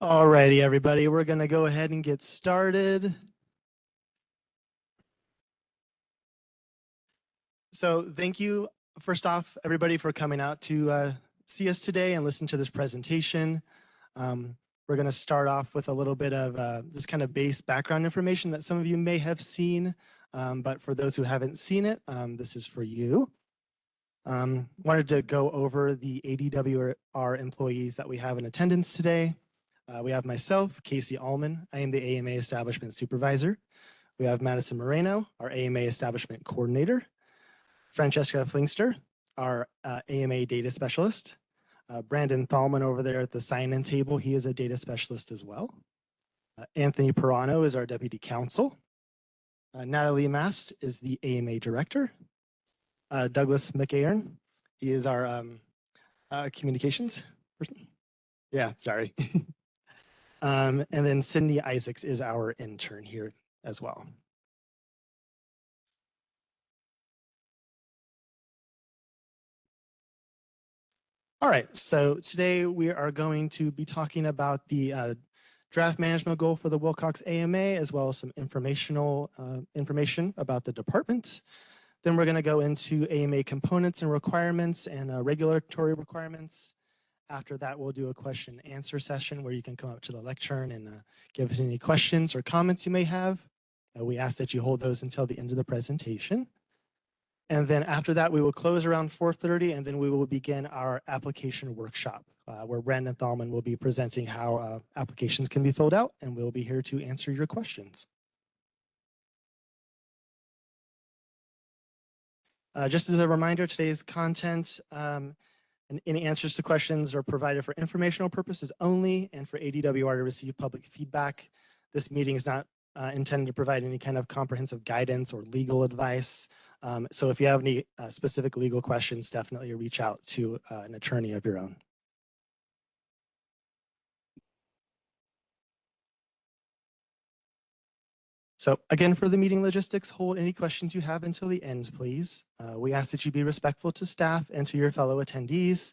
Alrighty, everybody, we're going to go ahead and get started. So thank you, first off, everybody, for coming out to see us today and listen to this presentation. We're going to start off with a little bit of this kind of base background information that some of you may have seen, but for those who haven't seen it, this is for you. Wanted to go over the ADWR employees that we have in attendance today. We have myself, Casey Allman. I am the AMA Establishment Supervisor. We have Madison Moreno, our AMA Establishment Coordinator. Francesca Flingster, our AMA Data Specialist. Brandon Thalman over there at the sign-in table, he is a data specialist as well. Anthony Pirano is our Deputy Counsel. Natalie Mast is the AMA Director. Douglas McAaron, he is our communications person. Yeah, sorry. And then Cindy Isaacs is our intern here as well. All right, so today we are going to be talking about the draft management goal for the Willcox AMA, as well as some information about the department. Then we're going to go into AMA components and requirements and regulatory requirements. After that, we'll do a question and answer session where you can come up to the lectern and give us any questions or comments you may have. We ask that you hold those until the end of the presentation. And then after that, we will close around 4:30, and then we will begin our application workshop, where Brandon Thalman will be presenting how applications can be filled out, and we'll be here to answer your questions. Just as a reminder, today's content and any answers to questions are provided for informational purposes only and for ADWR to receive public feedback. This meeting is not intended to provide any kind of comprehensive guidance or legal advice. So if you have any specific legal questions, definitely reach out to an attorney of your own. So again, for the meeting logistics, hold any questions you have until the end, please. We ask that you be respectful to staff and to your fellow attendees.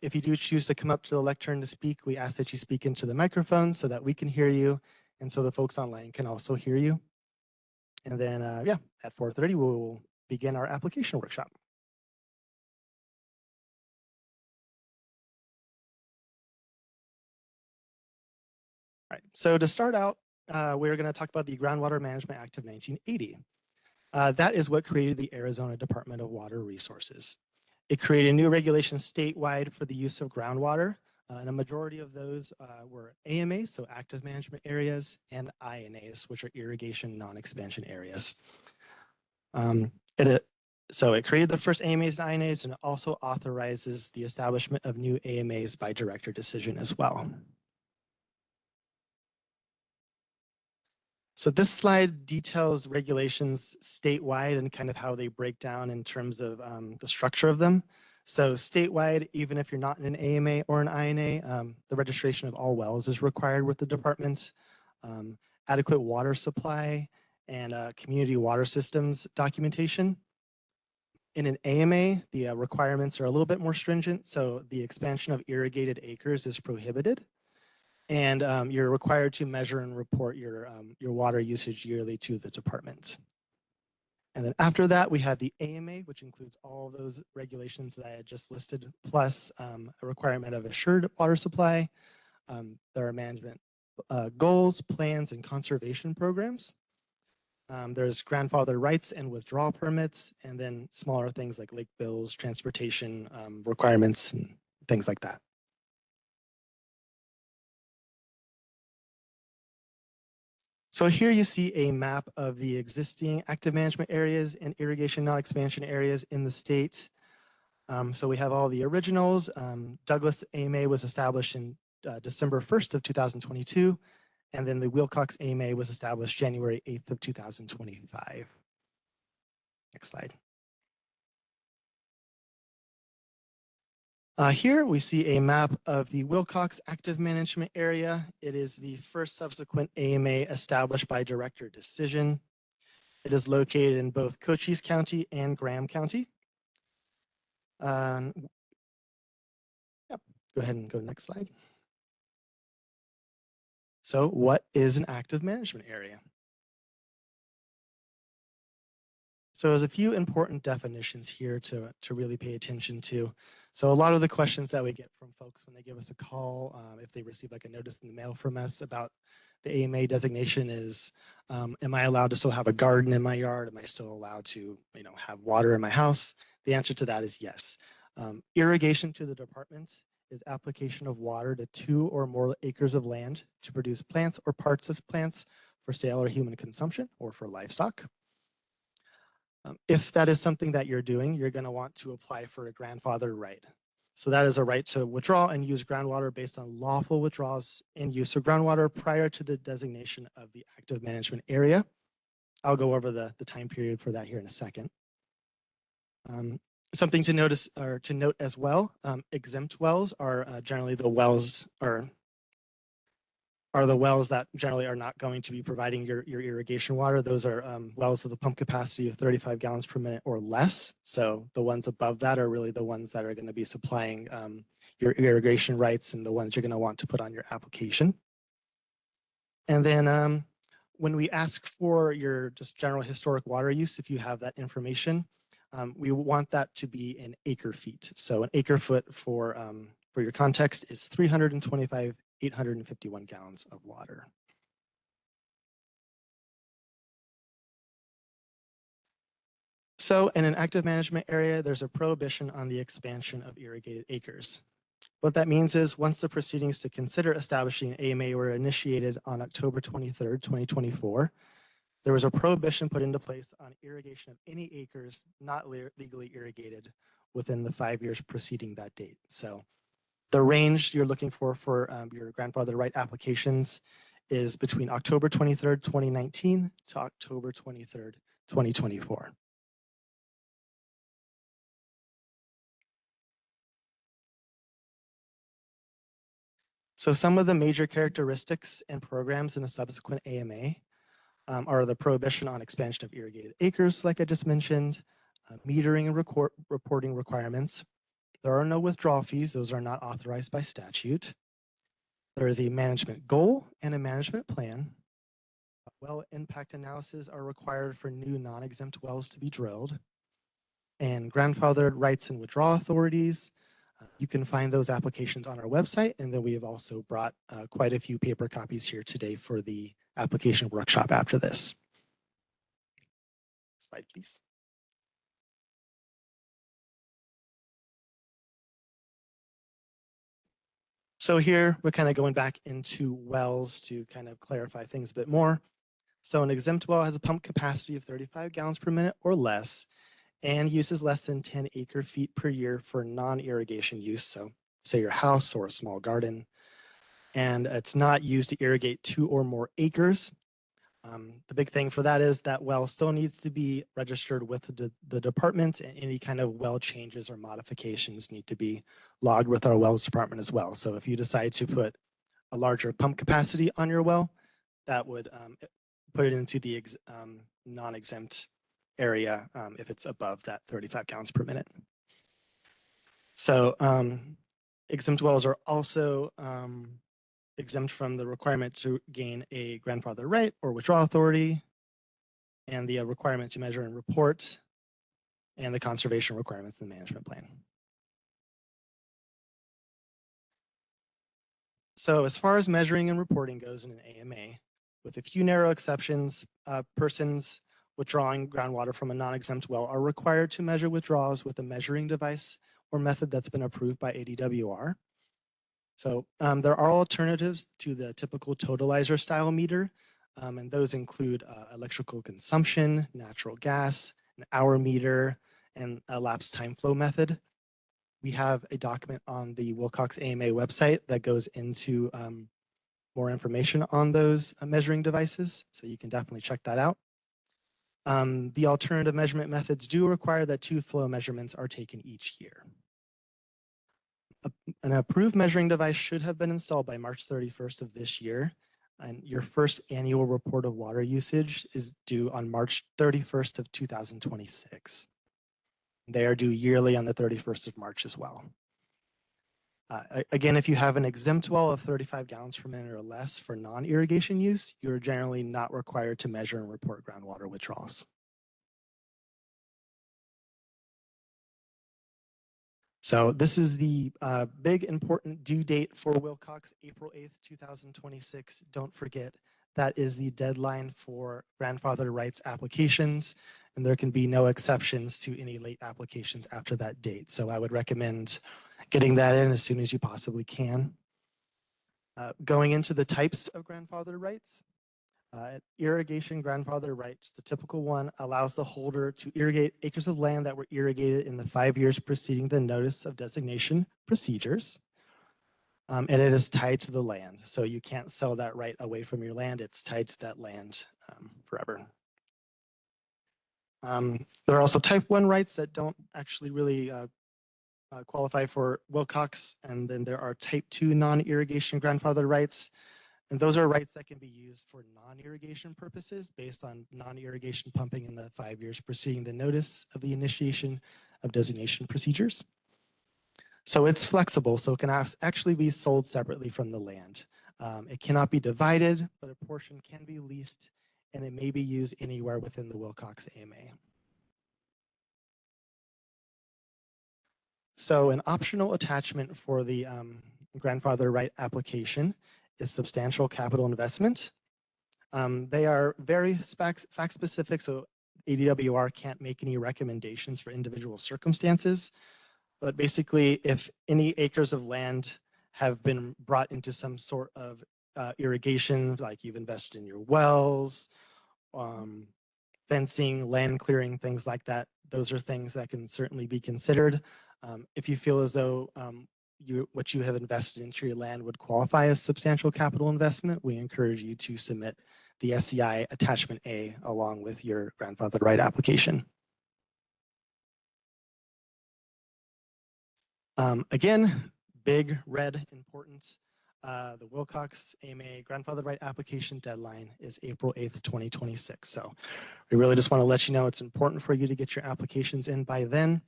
If you do choose to come up to the lectern to speak, we ask that you speak into the microphone so that we can hear you and so the folks online can also hear you. And then, yeah, at 4:30, we will begin our application workshop. All right, so to start out, we're going to talk about the Groundwater Management Act of 1980. That is what created the Arizona Department of Water Resources. It created new regulations statewide for the use of groundwater, and a majority of those were AMAs, so active management areas, and INAs, which are irrigation non-expansion areas. So it created the first AMAs and INAs, and it also authorizes the establishment of new AMAs by director decision as well. So this slide details regulations statewide and kind of how they break down in terms of the structure of them. So statewide, even if you're not in an AMA or an INA, the registration of all wells is required with the department. Adequate water supply and community water systems documentation. In an AMA, the requirements are a little bit more stringent, so the expansion of irrigated acres is prohibited. And you're required to measure and report your water usage yearly to the department. And then after that, we have the AMA, which includes all those regulations that I had just listed, plus a requirement of assured water supply. There are management goals, plans, and conservation programs. There's grandfather rights and withdrawal permits, and then smaller things like lake bills, transportation requirements, and things like that. So here you see a map of the existing active management areas and irrigation non-expansion areas in the state. So we have all the originals. Douglas AMA was established in December 1st of 2022, and then the Willcox AMA was established January 8th of 2025. Next slide. Here we see a map of the Willcox active management area. It is the first subsequent AMA established by director decision. It is located in both Cochise County and Graham County. Yep. Go ahead and go to the next slide. So what is an active management area? So there's a few important definitions here to really pay attention to. So a lot of the questions that we get from folks when they give us a call, if they receive like a notice in the mail from us about the AMA designation is, am I allowed to still have a garden in my yard? Am I still allowed to, have water in my house? The answer to that is yes. Irrigation to the department is application of water to 2 or more acres of land to produce plants or parts of plants for sale or human consumption or for livestock. If that is something that you're doing, you're going to want to apply for a grandfather right. So that is a right to withdraw and use groundwater based on lawful withdrawals and use of groundwater prior to the designation of the active management area. I'll go over the time period for that here in a second. Something to notice or to note as well, exempt wells are generally the wells are the wells that generally are not going to be providing your irrigation water. Those are wells with a pump capacity of 35 gallons per minute or less. So the ones above that are really the ones that are going to be supplying your irrigation rights and the ones you're going to want to put on your application. And then when we ask for your just general historic water use, if you have that information, we want that to be in acre feet. So an acre foot for your context is 851 gallons of water. So in an active management area, there's a prohibition on the expansion of irrigated acres. What that means is once the proceedings to consider establishing an AMA were initiated on October 23rd, 2024, there was a prohibition put into place on irrigation of any acres not legally irrigated within the 5 years preceding that date. So the range you're looking for your grandfather right applications is between October 23rd, 2019 to October 23rd, 2024. So some of the major characteristics and programs in a subsequent AMA are the prohibition on expansion of irrigated acres, like I just mentioned, metering and reporting requirements. There are no withdrawal fees. Those are not authorized by statute. There is a management goal and a management plan. Well impact analysis are required for new non-exempt wells to be drilled. And grandfathered rights and withdrawal authorities. You can find those applications on our website. And then we have also brought quite a few paper copies here today for the application workshop after this. Slide, please. So here we're kind of going back into wells to kind of clarify things a bit more. So an exempt well has a pump capacity of 35 gallons per minute or less and uses less than 10 acre feet per year for non-irrigation use. So say your house or a small garden. And it's not used to irrigate 2 or more acres. The big thing for that is that well still needs to be registered with the department, and any kind of well changes or modifications need to be logged with our wells department as well. So if you decide to put a larger pump capacity on your well, that would put it into the non-exempt area if it's above that 35 gallons per minute. So exempt wells are also exempt from the requirement to gain a grandfather right or withdrawal authority, and the requirement to measure and report, and the conservation requirements in the management plan. So as far as measuring and reporting goes in an AMA, with a few narrow exceptions, persons withdrawing groundwater from a non-exempt well are required to measure withdrawals with a measuring device or method that's been approved by ADWR. So there are alternatives to the typical totalizer style meter, and those include electrical consumption, natural gas, an hour meter, and a lapse time flow method. We have a document on the Willcox AMA website that goes into more information on those measuring devices, so you can definitely check that out. The alternative measurement methods do require that 2 flow measurements are taken each year. An approved measuring device should have been installed by March 31st of this year, and your first annual report of water usage is due on March 31st of 2026. They are due yearly on the 31st of March as well. Again, if you have an exempt well of 35 gallons per minute or less for non-irrigation use, you're generally not required to measure and report groundwater withdrawals. So this is the big important due date for Willcox, April 8th, 2026. Don't forget, that is the deadline for grandfather rights applications, and there can be no exceptions to any late applications after that date. So I would recommend getting that in as soon as you possibly can. Going into the types of grandfather rights, irrigation grandfather rights, the typical one allows the holder to irrigate acres of land that were irrigated in the 5 years preceding the notice of designation procedures. And it is tied to the land. So you can't sell that right away from your land. It's tied to that land forever. There are also type 1 rights that don't actually really qualify for Willcox. And then there are type 2 non-irrigation grandfather rights. And those are rights that can be used for non-irrigation purposes based on non-irrigation pumping in the 5 years preceding the notice of the initiation of designation procedures. So it's flexible, so it can actually be sold separately from the land. It cannot be divided, but a portion can be leased, and it may be used anywhere within the Willcox AMA. So an optional attachment for the grandfather right application is substantial capital investment. They are very fact specific, so ADWR can't make any recommendations for individual circumstances. But basically, if any acres of land have been brought into some sort of irrigation, like you've invested in your wells, fencing, land clearing, things like that, those are things that can certainly be considered. If you feel as though what you have invested into your land would qualify as substantial capital investment, we encourage you to submit the SCI Attachment A along with your grandfather right application. Again, big red importance. The Willcox AMA grandfather right application deadline is April 8th, 2026. So we really just want to let you know it's important for you to get your applications in by then.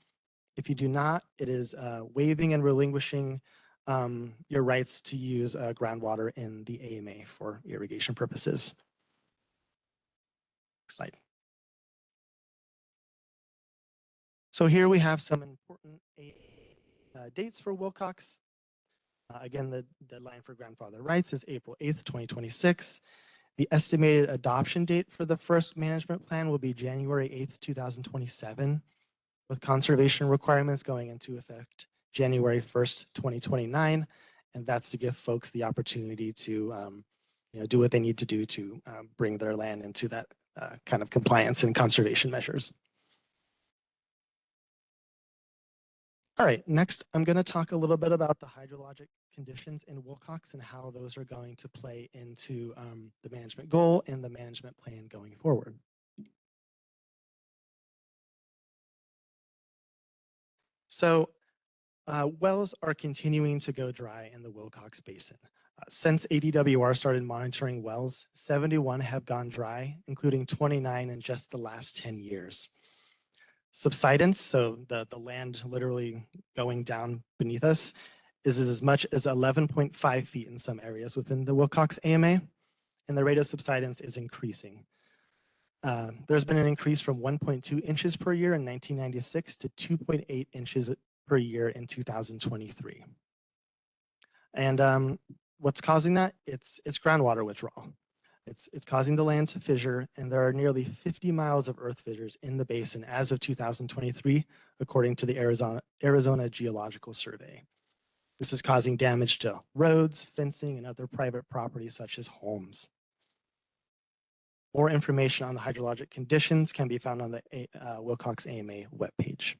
If you do not, it is waiving and relinquishing your rights to use groundwater in the AMA for irrigation purposes. Next slide. So here we have some important dates for Willcox. Again, the deadline for grandfather rights is April 8th, 2026. The estimated adoption date for the first management plan will be January 8th, 2027, with conservation requirements going into effect January 1st, 2029. And that's to give folks the opportunity to do what they need to do to bring their land into that kind of compliance and conservation measures. All right, next I'm going to talk a little bit about the hydrologic conditions in Willcox and how those are going to play into the management goal and the management plan going forward. So wells are continuing to go dry in the Willcox Basin. Since ADWR started monitoring wells, 71 have gone dry, including 29 in just the last 10 years. Subsidence, so the land literally going down beneath us, is as much as 11.5 feet in some areas within the Willcox AMA, and the rate of subsidence is increasing. There's been an increase from 1.2 inches per year in 1996 to 2.8 inches per year in 2023. And what's causing that? It's groundwater withdrawal. It's causing the land to fissure, and there are nearly 50 miles of earth fissures in the basin as of 2023, according to the Arizona Geological Survey. This is causing damage to roads, fencing, and other private property such as homes. More information on the hydrologic conditions can be found on the Willcox AMA webpage.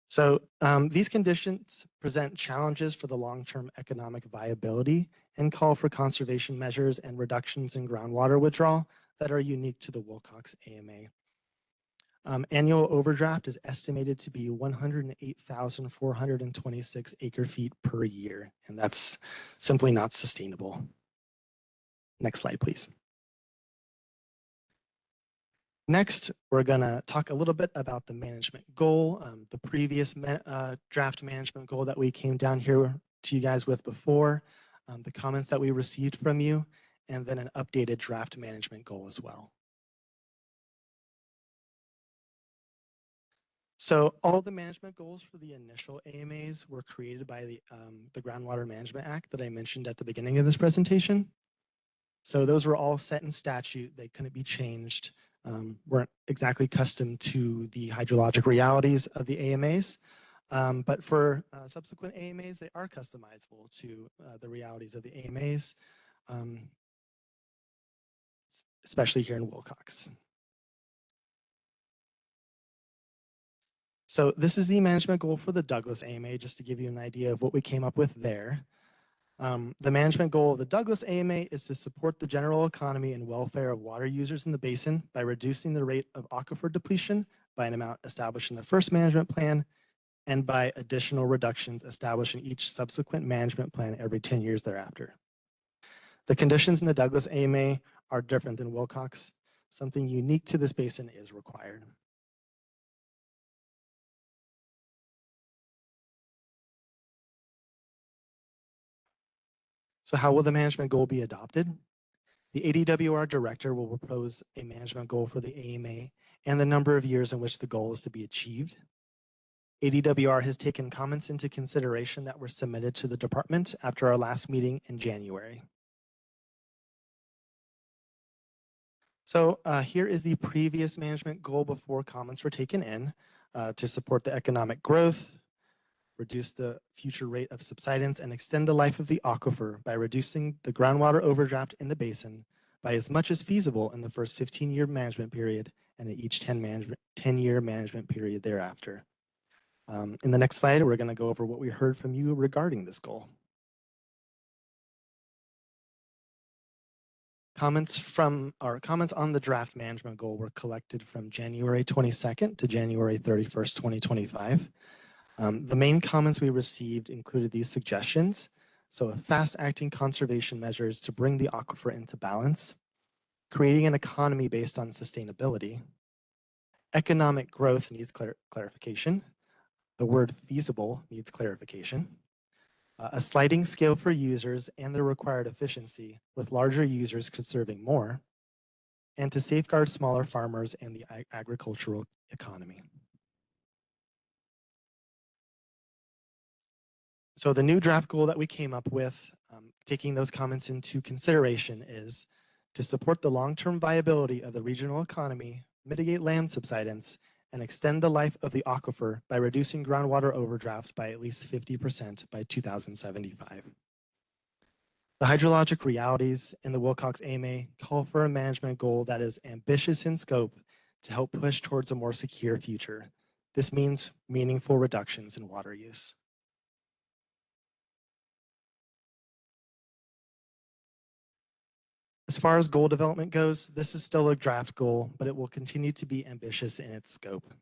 So these conditions present challenges for the long-term economic viability and call for conservation measures and reductions in groundwater withdrawal that are unique to the Willcox AMA. Annual overdraft is estimated to be 108,426 acre feet per year, and that's simply not sustainable. Next slide, please. Next, we're going to talk a little bit about the management goal, the previous draft management goal that we came down here to you guys with before, the comments that we received from you, and then an updated draft management goal as well. So all the management goals for the initial AMAs were created by the Groundwater Management Act that I mentioned at the beginning of this presentation. So those were all set in statute. They couldn't be changed, weren't exactly custom to the hydrologic realities of the AMAs. But for subsequent AMAs, they are customizable to the realities of the AMAs, especially here in Willcox. So this is the management goal for the Douglas AMA, just to give you an idea of what we came up with there. The management goal of the Douglas AMA is to support the general economy and welfare of water users in the basin by reducing the rate of aquifer depletion by an amount established in the first management plan and by additional reductions established in each subsequent management plan every 10 years thereafter. The conditions in the Douglas AMA are different than Willcox. Something unique to this basin is required. So how will the management goal be adopted? The ADWR director will propose a management goal for the AMA and the number of years in which the goal is to be achieved. ADWR has taken comments into consideration that were submitted to the department after our last meeting in January. So here is the previous management goal before comments were taken in to support the economic growth, reduce the future rate of subsidence, and extend the life of the aquifer by reducing the groundwater overdraft in the basin by as much as feasible in the first 15-year management period and at each 10-year management period thereafter. In the next slide, we're going to go over what we heard from you regarding this goal. Comments on the draft management goal were collected from January 22nd to January 31st, 2025. The main comments we received included these suggestions. So fast-acting conservation measures to bring the aquifer into balance, creating an economy based on sustainability. Economic growth needs clarification. The word feasible needs clarification. A sliding scale for users and the required efficiency, with larger users conserving more, and to safeguard smaller farmers and the agricultural economy. So the new draft goal that we came up with, taking those comments into consideration, is to support the long-term viability of the regional economy, mitigate land subsidence, and extend the life of the aquifer by reducing groundwater overdraft by at least 50% by 2075. The hydrologic realities in the Willcox AMA call for a management goal that is ambitious in scope to help push towards a more secure future. This means meaningful reductions in water use. As far as goal development goes, this is still a draft goal, but it will continue to be ambitious in its scope.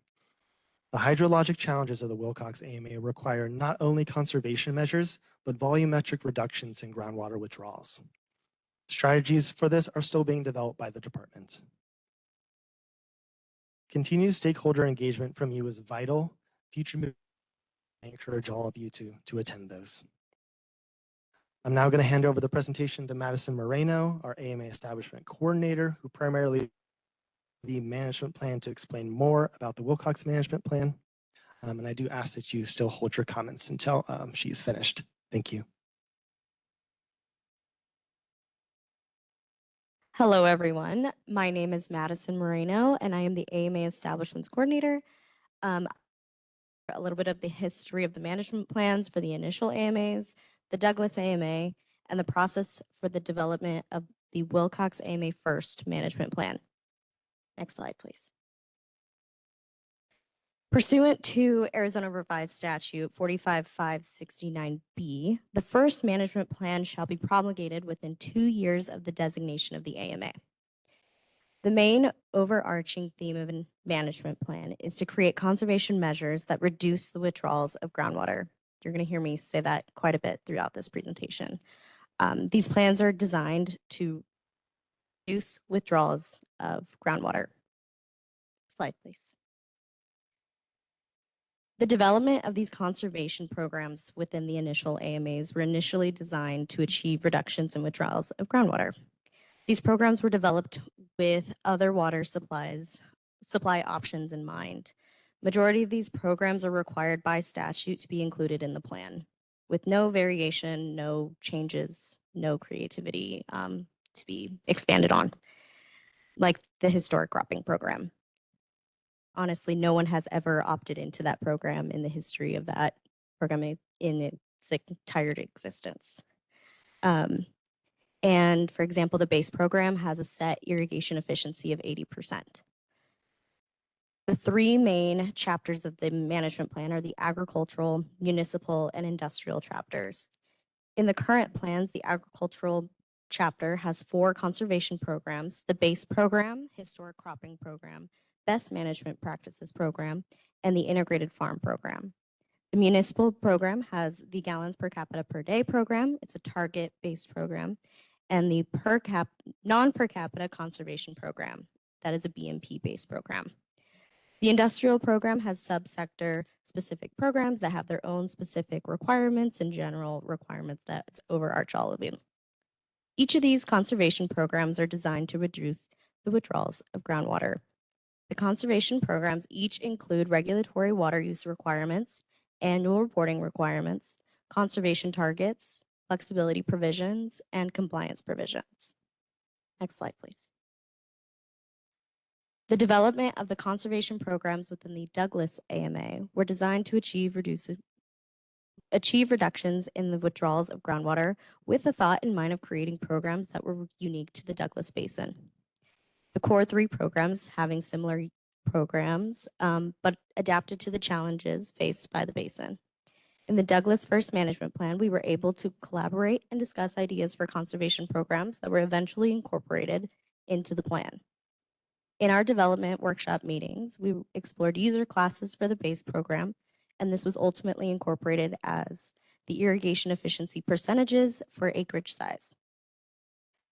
The hydrologic challenges of the Willcox AMA require not only conservation measures, but volumetric reductions in groundwater withdrawals. Strategies for this are still being developed by the department. Continued stakeholder engagement from you is vital. I encourage all of you to attend those. I'm now going to hand over the presentation to Madison Moreno, our AMA Establishment Coordinator, who primarily the management plan to explain more about the Willcox management plan. And I do ask that you still hold your comments until she's finished. Thank you. Hello, everyone. My name is Madison Moreno, and I am the AMA Establishments Coordinator. A little bit of the history of the management plans for the initial AMAs, the Douglas AMA, and the process for the development of the Willcox AMA First Management Plan. Next slide, please. Pursuant to Arizona Revised Statute 45569B, the first management plan shall be promulgated within 2 years of the designation of the AMA. The main overarching theme of a management plan is to create conservation measures that reduce the withdrawals of groundwater. You're going to hear me say that quite a bit throughout this presentation. These plans are designed to reduce withdrawals of groundwater. Slide, please. The development of these conservation programs within the initial AMAs were initially designed to achieve reductions in withdrawals of groundwater. These programs were developed with other water supply options in mind. Majority of these programs are required by statute to be included in the plan, with no variation, no changes, no creativity to be expanded on, like the historic cropping program. Honestly, no one has ever opted into that program in the history of that program in its entire existence. And for example, the base program has a set irrigation efficiency of 80%. The three main chapters of the management plan are the agricultural, municipal, and industrial chapters. In the current plans, the agricultural chapter has 4 conservation programs: the base program, historic cropping program, best management practices program, and the integrated farm program. The municipal program has the gallons per capita per day program. It's a target-based program, and the non-per capita conservation program. That is a BMP-based program. The industrial program has subsector specific programs that have their own specific requirements and general requirements that overarch all of them. Each of these conservation programs are designed to reduce the withdrawals of groundwater. The conservation programs each include regulatory water use requirements, annual reporting requirements, conservation targets, flexibility provisions, and compliance provisions. Next slide, please. The development of the conservation programs within the Douglas AMA were designed to achieve reductions in the withdrawals of groundwater with the thought in mind of creating programs that were unique to the Douglas Basin. The core 3 programs having similar programs, but adapted to the challenges faced by the basin. In the Douglas First Management Plan, we were able to collaborate and discuss ideas for conservation programs that were eventually incorporated into the plan. In our development workshop meetings, we explored user classes for the base program, and this was ultimately incorporated as the irrigation efficiency percentages for acreage size.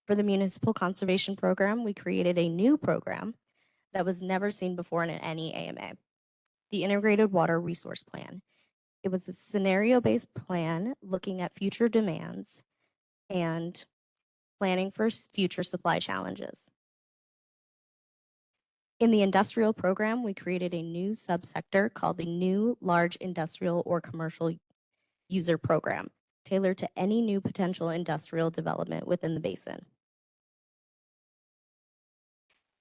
For the municipal conservation program, we created a new program that was never seen before in any AMA, the Integrated Water Resource Plan. It was a scenario-based plan looking at future demands and planning for future supply challenges. In the industrial program, we created a new subsector called the New Large Industrial or Commercial User Program, tailored to any new potential industrial development within the basin.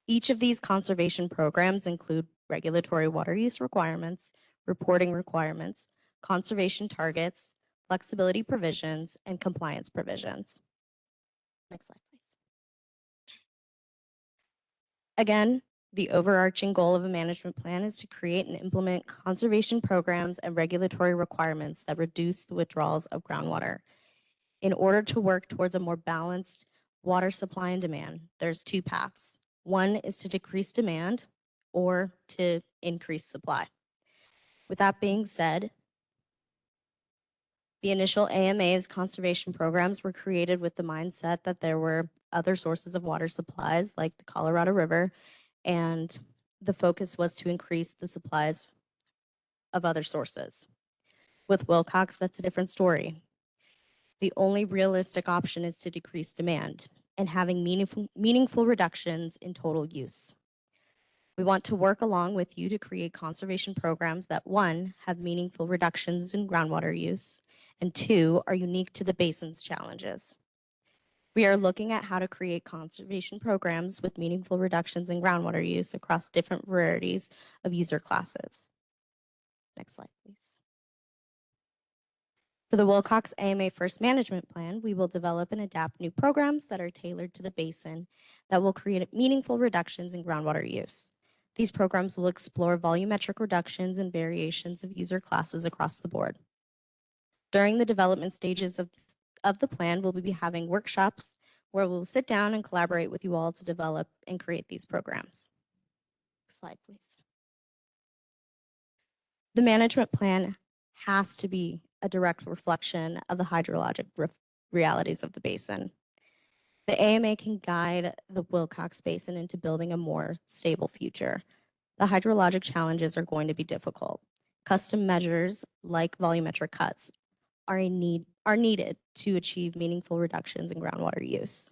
Each of these conservation programs include regulatory water use requirements, reporting requirements, conservation targets, flexibility provisions, and compliance provisions. Next slide, please. Again, the overarching goal of a management plan is to create and implement conservation programs and regulatory requirements that reduce the withdrawals of groundwater. In order to work towards a more balanced water supply and demand, there's 2 paths. One is to decrease demand or to increase supply. With that being said, the initial AMA's conservation programs were created with the mindset that there were other sources of water supplies like the Colorado River, and the focus was to increase the supplies of other sources. With Willcox, that's a different story. The only realistic option is to decrease demand and having meaningful reductions in total use. We want to work along with you to create conservation programs that 1, have meaningful reductions in groundwater use, and 2, are unique to the basin's challenges. We are looking at how to create conservation programs with meaningful reductions in groundwater use across different varieties of user classes. Next slide, please. For the Willcox AMA First Management Plan, we will develop and adapt new programs that are tailored to the basin that will create meaningful reductions in groundwater use. These programs will explore volumetric reductions and variations of user classes across the board. During the development stages of the plan, we'll be having workshops where we'll sit down and collaborate with you all to develop and create these programs. Next slide, please. The management plan has to be a direct reflection of the hydrologic realities of the basin. The AMA can guide the Willcox Basin into building a more stable future. The hydrologic challenges are going to be difficult. Custom measures like volumetric cuts are needed to achieve meaningful reductions in groundwater use.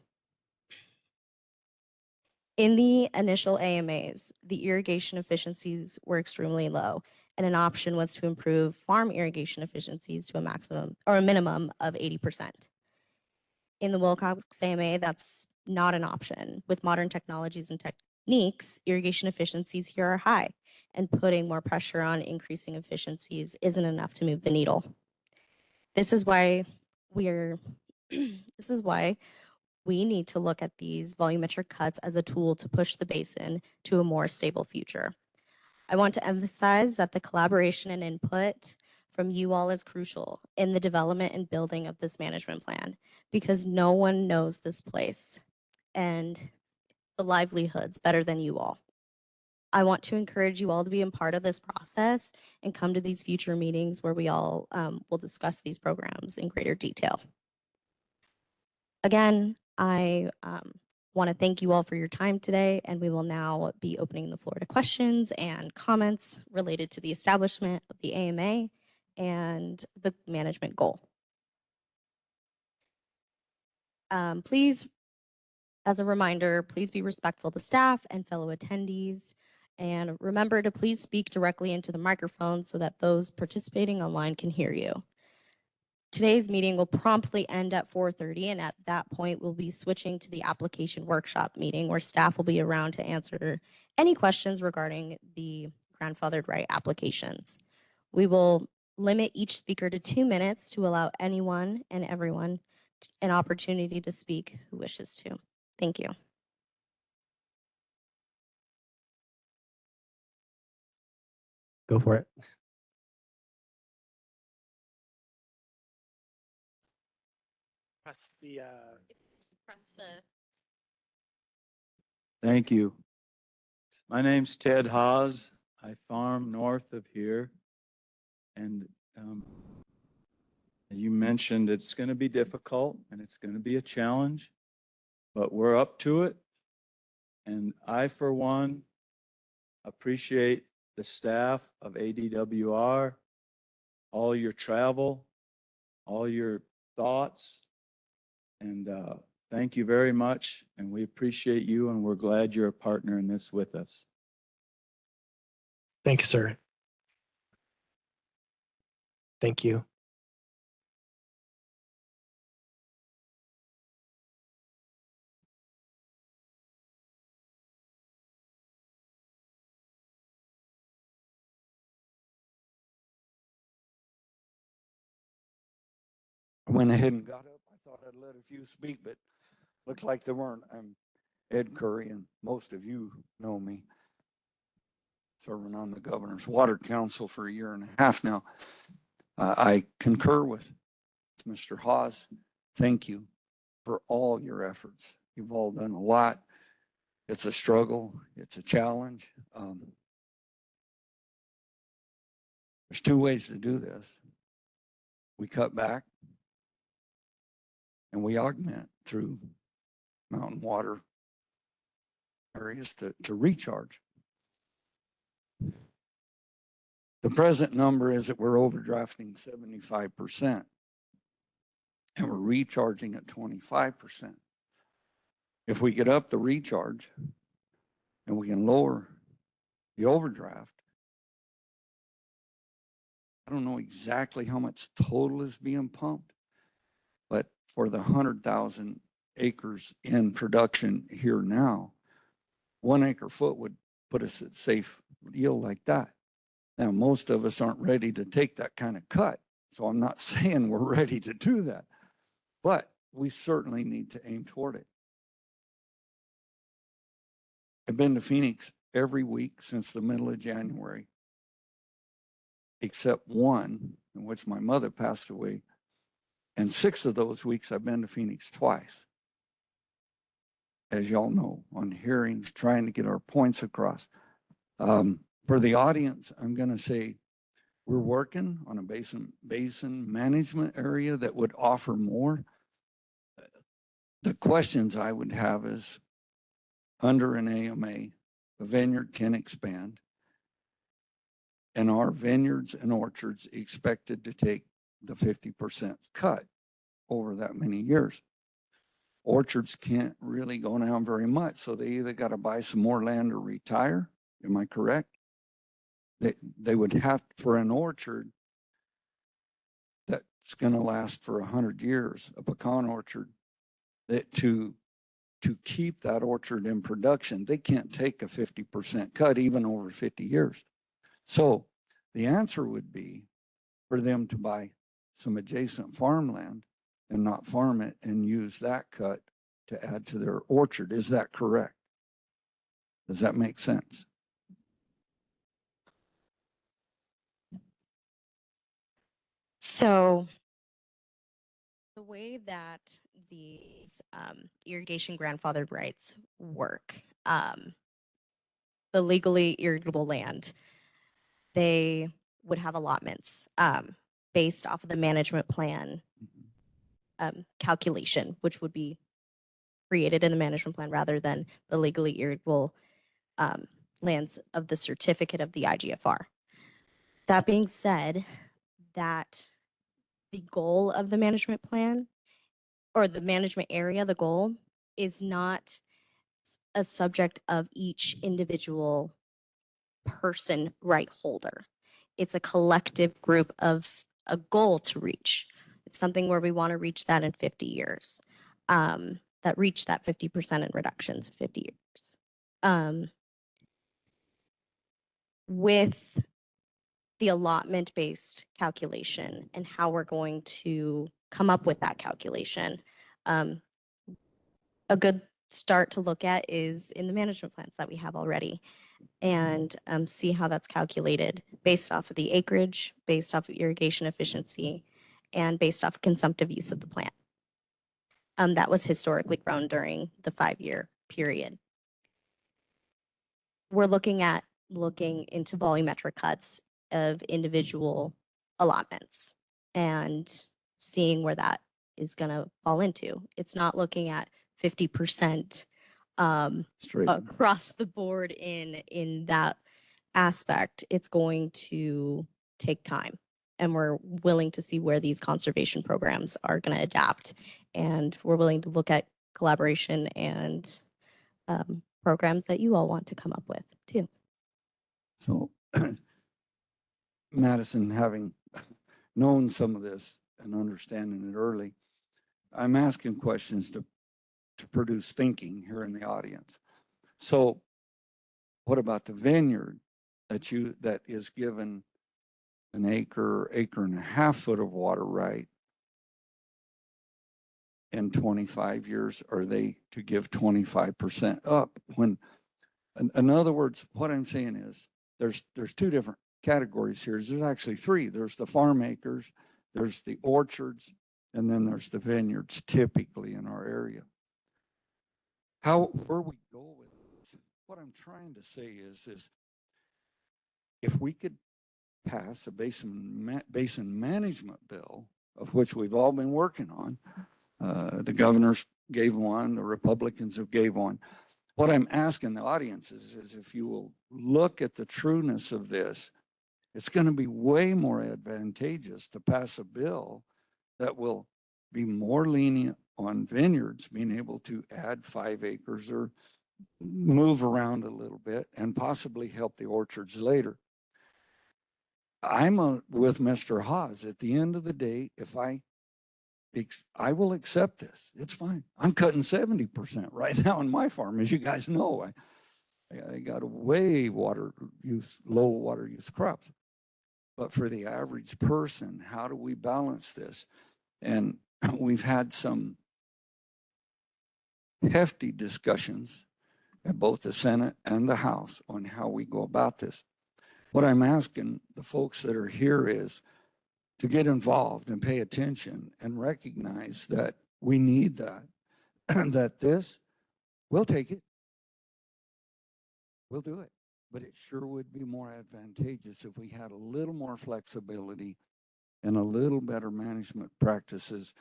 In the initial AMAs, the irrigation efficiencies were extremely low, and an option was to improve farm irrigation efficiencies to a maximum or a minimum of 80%. In the Willcox AMA, that's not an option. With modern technologies and techniques, irrigation efficiencies here are high, and putting more pressure on increasing efficiencies isn't enough to move the needle. This is why we need to look at these volumetric cuts as a tool to push the basin to a more stable future. I want to emphasize that the collaboration and input from you all is crucial in the development and building of this management plan, because no one knows this place and the livelihoods better than you all. I want to encourage you all to be a part of this process and come to these future meetings where we all will discuss these programs in greater detail. Again, I want to thank you all for your time today, and we will now be opening the floor to questions and comments related to the establishment of the AMA and the management goal. Please, as a reminder, please be respectful to staff and fellow attendees, and remember to please speak directly into the microphone so that those participating online can hear you. Today's meeting will promptly end at 4:30, and at that point, we'll be switching to the application workshop meeting where staff will be around to answer any questions regarding the grandfathered right applications. We will limit each speaker to 2 minutes to allow anyone and everyone an opportunity to speak who wishes to. Thank you. Go for it. Press the Thank you. My name's Ted Haas. I farm north of here. And as you mentioned, it's going to be difficult and it's going to be a challenge, but we're up to it. And I, for one, appreciate the staff of ADWR, all your travel, all your thoughts, and thank you very much. And we appreciate you, and we're glad you're a partner in this with us. Thank you, sir. Thank you. I went ahead and got up. I thought I'd let a few speak, but looked like there weren't. I'm Ed Curry, and most of you know me. Serving on the Governor's Water Council for a year and a half now. I concur with Mr. Haas. Thank you for all your efforts. You've all done a lot. It's a struggle. It's a challenge. There's two ways to do this. We cut back and we augment through mountain water areas to recharge. The present number is that we're overdrafting 75% and we're recharging at 25%. If we get up the recharge and we can lower the overdraft, I don't know exactly how much total is being pumped, but for the 100,000 acres in production here now, 1 acre foot would put us at safe yield like that. Now, most of us aren't ready to take that kind of cut, so I'm not saying we're ready to do that, but we certainly need to aim toward it. I've been to Phoenix every week since the middle of January, except one in which my mother passed away. And 6 of those weeks I've been to Phoenix twice. As y'all know, on hearings, trying to get our points across. For the audience, I'm going to say we're working on a basin management area that would offer more. The questions I would have is, under an AMA, a vineyard can expand. And our vineyards and orchards expected to take the 50% cut over that many years. Orchards can't really go down very much, so they either got to buy some more land or retire. Am I correct? They would have, for an orchard that's going to last for 100 years, a pecan orchard, that to keep that orchard in production, they can't take a 50% cut even over 50 years. So the answer would be for them to buy some adjacent farmland and not farm it and use that cut to add to their orchard. Is that correct? Does that make sense? So the way that these irrigation grandfathered rights work, the legally irrigable land, they would have allotments based off of the management plan calculation, which would be created in the management plan rather than the legally irrigable lands of the certificate of the IGFR. That being said, that the goal of the management plan or the management area, the goal is not a subject of each individual person right holder. It's a collective group of a goal to reach. It's something where we want to reach that in 50 years, that reach that 50% in reductions in 50 years. With the allotment based calculation and how we're going to come up with that calculation, a good start to look at is in the management plans that we have already, and see how that's calculated based off of the acreage, based off of irrigation efficiency, and based off of consumptive use of the plant. That was historically grown during the 5-year period. We're looking into volumetric cuts of individual allotments and seeing where that is going to fall into. It's not looking at 50% across the board in that aspect. It's going to take time, and we're willing to see where these conservation programs are going to adapt, and we're willing to look at collaboration and programs that you all want to come up with too. So Madison, having known some of this and understanding it early, I'm asking questions to produce thinking here in the audience. So what about the vineyard that is given an acre and a half foot of water right in 25 years? Are they to give 25% up? When, in other words, what I'm saying is there's two different categories here. There's actually three. There's the farm acres, there's the orchards, and then there's the vineyards typically in our area. Where we go with this, what I'm trying to say is if we could pass a basin management bill, of which we've all been working on, the governors gave one, the Republicans have gave one. What I'm asking the audience is if you will look at the trueness of this, it's going to be way more advantageous to pass a bill that will be more lenient on vineyards being able to add 5 acres or move around a little bit and possibly help the orchards later. I'm with Mr. Haas. At the end of the day, if I will accept this. It's fine. I'm cutting 70% right now on my farm. As you guys know, I got a low water use crops. But for the average person, how do we balance this? And we've had some hefty discussions at both the Senate and the House on how we go about this. What I'm asking the folks that are here is to get involved and pay attention and recognize that we need that, and that we'll take it. We'll do it. But it sure would be more advantageous if we had a little more flexibility and a little better management practices.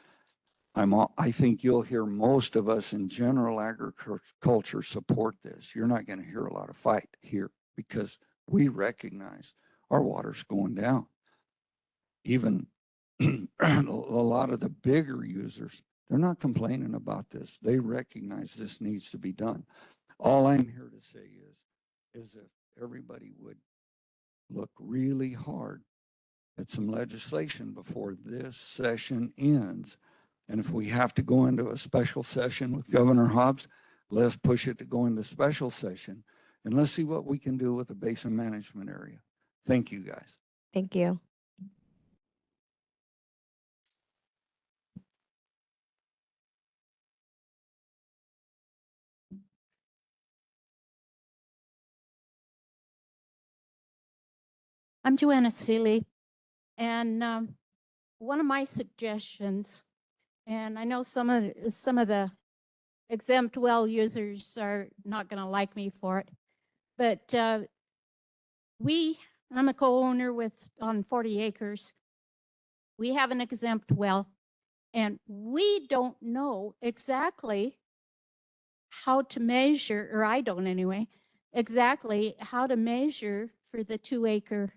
I think you'll hear most of us in general agriculture support this. You're not going to hear a lot of fight here because we recognize our water's going down. Even a lot of the bigger users, they're not complaining about this. They recognize this needs to be done. All I'm here to say is if everybody would look really hard at some legislation before this session ends. And if we have to go into a special session with Governor Hobbs, let's push it to go into special session. And let's see what we can do with the basin management area. Thank you, guys. Thank you. I'm Joanna Seeley, and one of my suggestions, and I know some of the exempt well users are not going to like me for it, but I'm a co-owner on 40 acres. We have an exempt well, and we don't know exactly how to measure, or I don't anyway, exactly how to measure for the 2-acre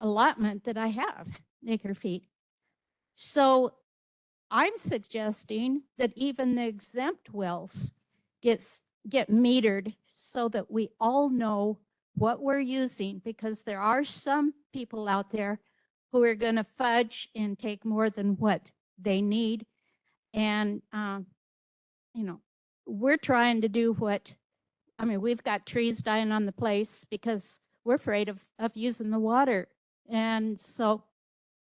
allotment that I have, acre feet. So I'm suggesting that even the exempt wells get metered so that we all know what we're using, because there are some people out there who are going to fudge and take more than what they need. And, you know, we're trying to do we've got trees dying on the place because we're afraid of using the water. And so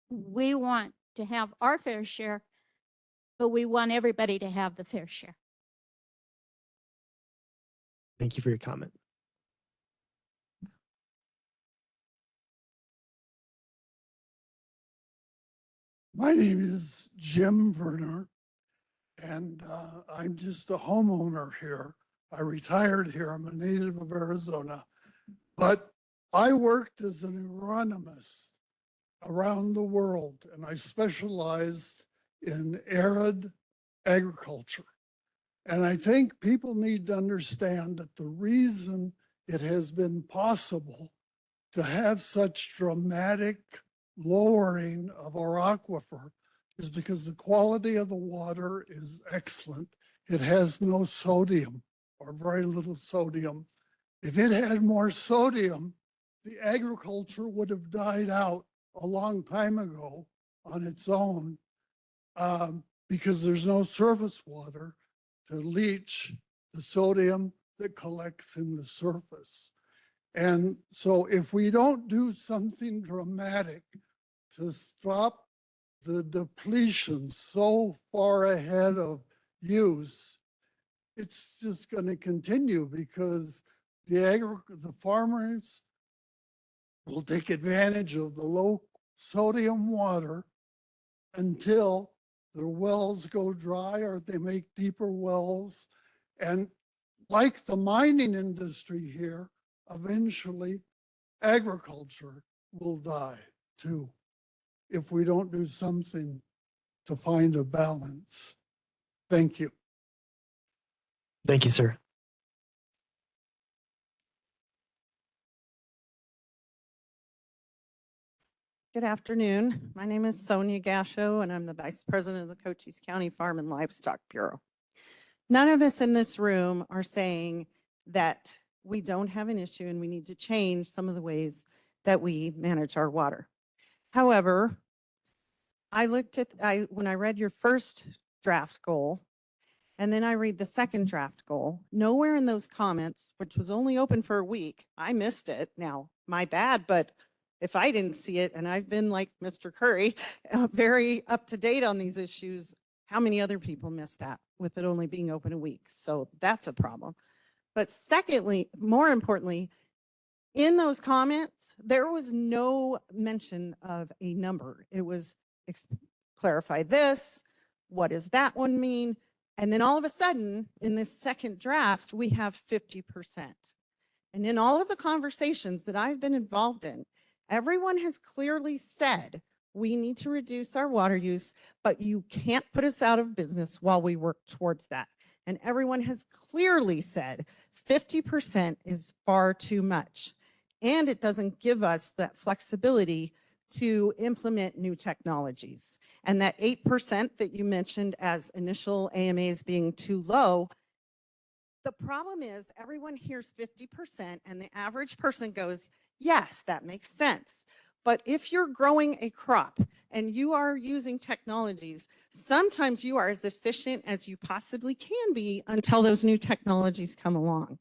we want to have our fair share, but we want everybody to have the fair share. Thank you for your comment. My name is Jim Verner, and I'm just a homeowner here. I retired here. I'm a native of Arizona, but I worked as an agronomist around the world, and I specialized in arid agriculture. And I think people need to understand that the reason it has been possible to have such dramatic lowering of our aquifer is because the quality of the water is excellent. It has no sodium or very little sodium. If it had more sodium, the agriculture would have died out a long time ago on its own, because there's no surface water to leach the sodium that collects in the surface. And so if we don't do something dramatic to stop the depletion so far ahead of use, it's just going to continue, because the farmers will take advantage of the low sodium water until their wells go dry or they make deeper wells. And like the mining industry here, eventually agriculture will die too, if we don't do something to find a balance. Thank you. Thank you, sir. Good afternoon. My name is Sonia Gasho, and I'm the Vice President of the Cochise County Farm and Livestock Bureau. None of us in this room are saying that we don't have an issue and we need to change some of the ways that we manage our water. However, when I read your first draft goal, and then I read the second draft goal, nowhere in those comments, which was only open for a week, I missed it. Now, my bad, but if I didn't see it, and I've been like Mr. Curry, very up to date on these issues, how many other people missed that with it only being open a week? So that's a problem. But secondly, more importantly, in those comments, there was no mention of a number. It was clarify this, what does that one mean? And then all of a sudden, in this second draft, we have 50%. And in all of the conversations that I've been involved in, everyone has clearly said, we need to reduce our water use, but you can't put us out of business while we work towards that. And everyone has clearly said 50% is far too much. and it doesn't give us that flexibility to implement new technologies. And that 8% that you mentioned as initial AMAs being too low, the problem is everyone hears 50% and the average person goes, yes, that makes sense. But if you're growing a crop and you are using technologies, sometimes you are as efficient as you possibly can be until those new technologies come along.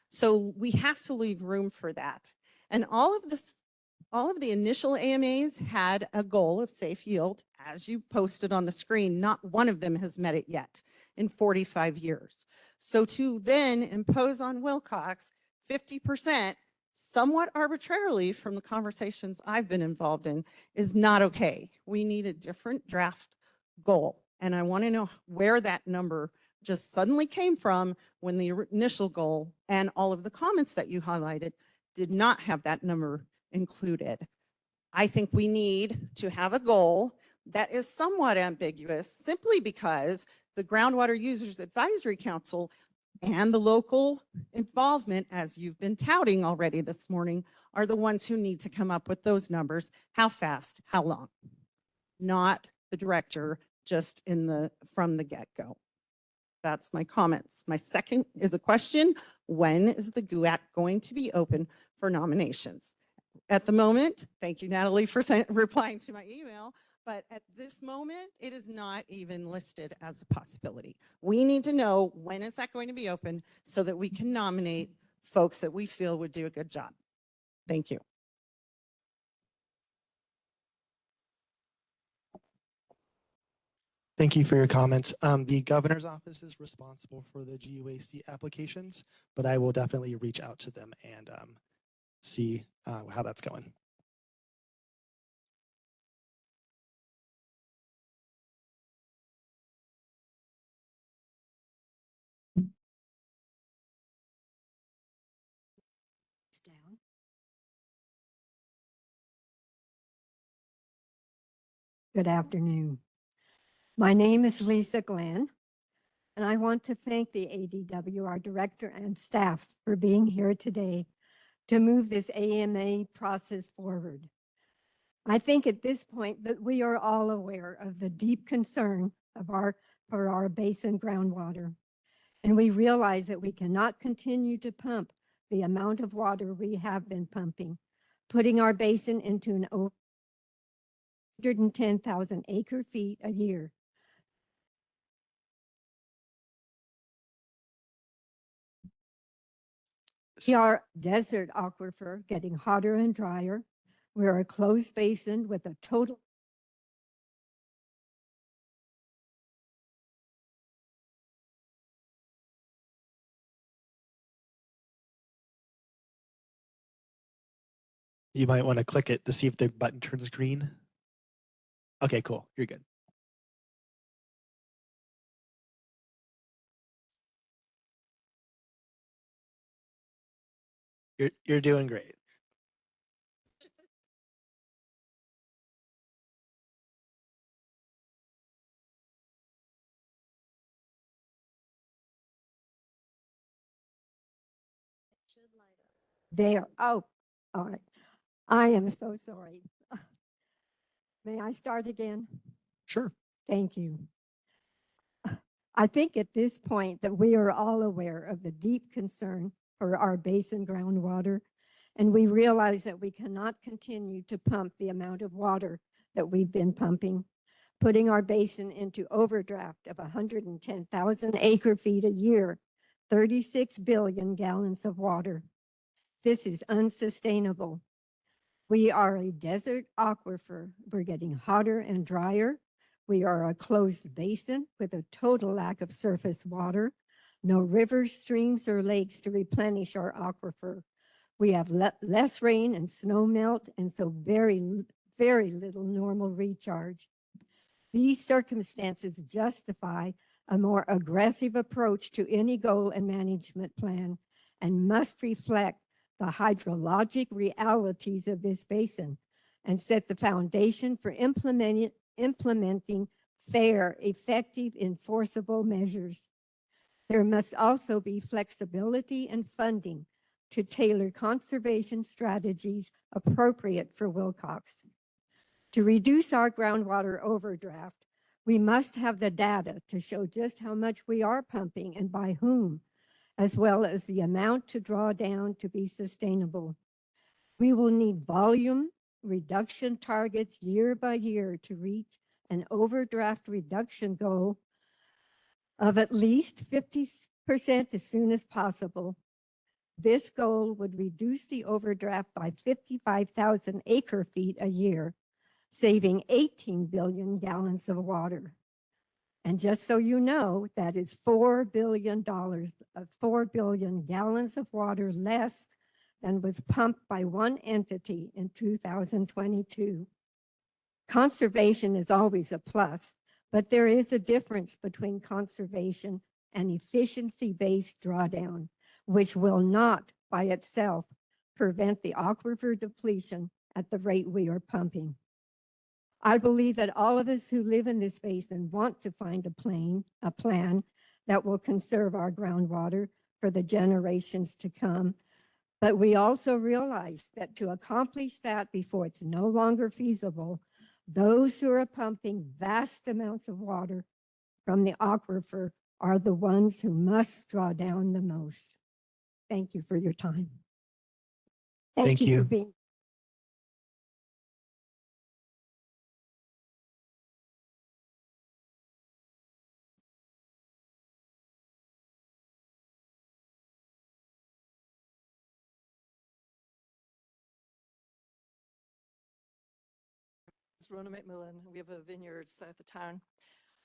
So we have to leave room for that. And all of the initial AMAs had a goal of safe yield, as you posted on the screen. Not one of them has met it yet in 45 years. So to then impose on Willcox 50%, somewhat arbitrarily from the conversations I've been involved in, is not okay. We need a different draft goal. And I want to know where that number just suddenly came from when the initial goal and all of the comments that you highlighted did not have that number included. I think we need to have a goal that is somewhat ambiguous simply because the Groundwater Users Advisory Council and the local involvement, as you've been touting already this morning, are the ones who need to come up with those numbers. How fast, how long? Not the director just from the get-go. That's my comments. My second is a question. When is the GUAC going to be open for nominations? At the moment, thank you, Natalie, for replying to my email, but at this moment, it is not even listed as a possibility. We need to know when is that going to be open so that we can nominate folks that we feel would do a good job. Thank you. Thank you for your comments. The governor's office is responsible for the GUAC applications, but I will definitely reach out to them and see how that's going. Down. Good afternoon. My name is Lisa Glenn, and I want to thank the ADWR director and staff for being here today to move this AMA process forward. I think at this point that we are all aware of the deep concern for our basin groundwater, and we realize that we cannot continue to pump the amount of water we have been pumping, putting our basin into an 110,000 acre feet a year. We are a desert aquifer getting hotter and drier. We're a closed basin with a total You might want to click it to see if the button turns green. Okay, cool. You're good. You're doing great. there. Oh, all right. I am so sorry. May I start again? Sure. Thank you. I think at this point that we are all aware of the deep concern for our basin groundwater, and we realize that we cannot continue to pump the amount of water that we've been pumping, putting our basin into overdraft of 110,000 acre feet a year, 36 billion gallons of water. This is unsustainable. We are a desert aquifer. We're getting hotter and drier. We are a closed basin with a total lack of surface water, no rivers, streams, or lakes to replenish our aquifer. We have less rain and snow melt, and so very, very little normal recharge. These circumstances justify a more aggressive approach to any goal and management plan and must reflect the hydrologic realities of this basin and set the foundation for implementing fair, effective, enforceable measures. There must also be flexibility and funding to tailor conservation strategies appropriate for Willcox. To reduce our groundwater overdraft, we must have the data to show just how much we are pumping and by whom, as well as the amount to draw down to be sustainable. We will need volume reduction targets year by year to reach an overdraft reduction goal of at least 50% as soon as possible. This goal would reduce the overdraft by 55,000 acre feet a year, saving 18 billion gallons of water. And just so you know, that is $4 billion, 4 billion gallons of water less than was pumped by one entity in 2022. Conservation is always a plus, but there is a difference between conservation and efficiency-based drawdown, which will not by itself prevent the aquifer depletion at the rate we are pumping. I believe that all of us who live in this basin want to find a plan that will conserve our groundwater for the generations to come. But we also realize that to accomplish that before it's no longer feasible, those who are pumping vast amounts of water from the aquifer are the ones who must draw down the most. Thank you for your time. Thank you. For being. It's Rona McMillan. We have a vineyard south of town.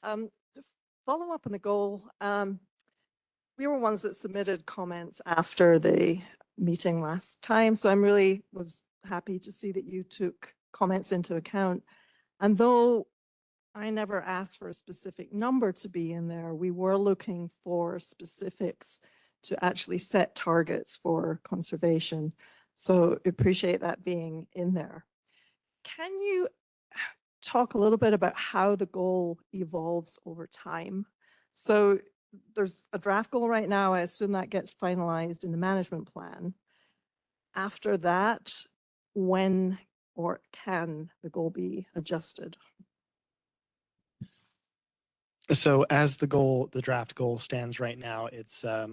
To follow up on the goal, we were ones that submitted comments after the meeting last time, so I'm really was happy to see that you took comments into account. And though I never asked for a specific number to be in there, we were looking for specifics to actually set targets for conservation. So appreciate that being in there. Can you talk a little bit about how the goal evolves over time? So there's a draft goal right now. I assume that gets finalized in the management plan. After that, when or can the goal be adjusted? So as the draft goal stands right now, it's a